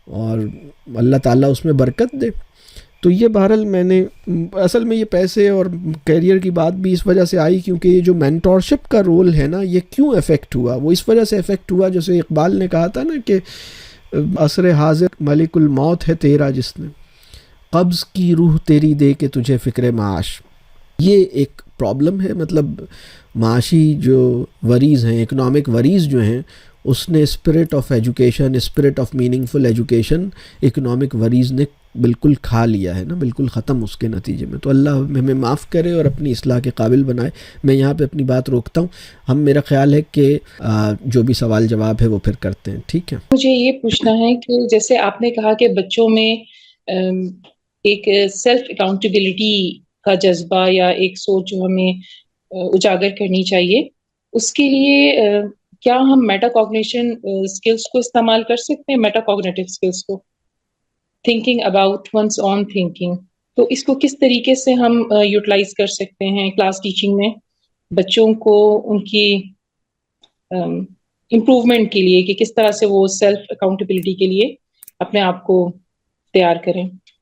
اور اللہ تعالیٰ اس میں برکت دے۔ تو یہ بہرحال میں نے اصل میں یہ پیسے اور کیریئر کی بات بھی اس وجہ سے آئی کیونکہ یہ جو مینٹورشپ کا رول ہے نا، یہ کیوں افیکٹ ہوا؟ وہ اس وجہ سے افیکٹ ہوا، جیسے اقبال نے کہا تھا نا کہ عصر حاضر ملک الموت ہے تیرا جس نے قبض کی روح تیری دے کے تجھے فکر معاش۔ یہ ایک پرابلم ہے، مطلب معاشی جو وریز ہیں، اکنامک وریز جو ہیں، اس نے spirit of education, spirit of meaningful education economic worries نے بالکل کھا لیا ہے نا، بالکل ختم اس کے نتیجے میں. تو اللہ ہمیں معاف کرے اور اپنی اصلاح کے قابل بنائے. میں یہاں پہ اپنی بات روکتا ہوں. ہم میرا خیال ہے کہ جو بھی سوال جواب ہے وہ پھر کرتے ہیں. ٹھیک ہے. مجھے یہ پوچھنا ہے کہ جیسے آپ نے کہا کہ بچوں میں ایک سیلف اکاؤنٹیبلٹی کا جذبہ یا ایک سوچ جو ہمیں اجاگر کرنی چاہیے، اس کے لیے کیا ہم میٹا کوگنیشن اسکلس کو استعمال کر سکتے ہیں؟ میٹا کوگنیٹو اسکلس کو، thinking about one's own thinking, تو اس کو کس طریقے سے ہم یوٹیلائز کر سکتے ہیں کلاس ٹیچنگ میں بچوں کو ان کی امپروومنٹ کے لیے، کہ کس طرح سے وہ سیلف اکاؤنٹیبلٹی کے لیے اپنے آپ کو تیار کریں؟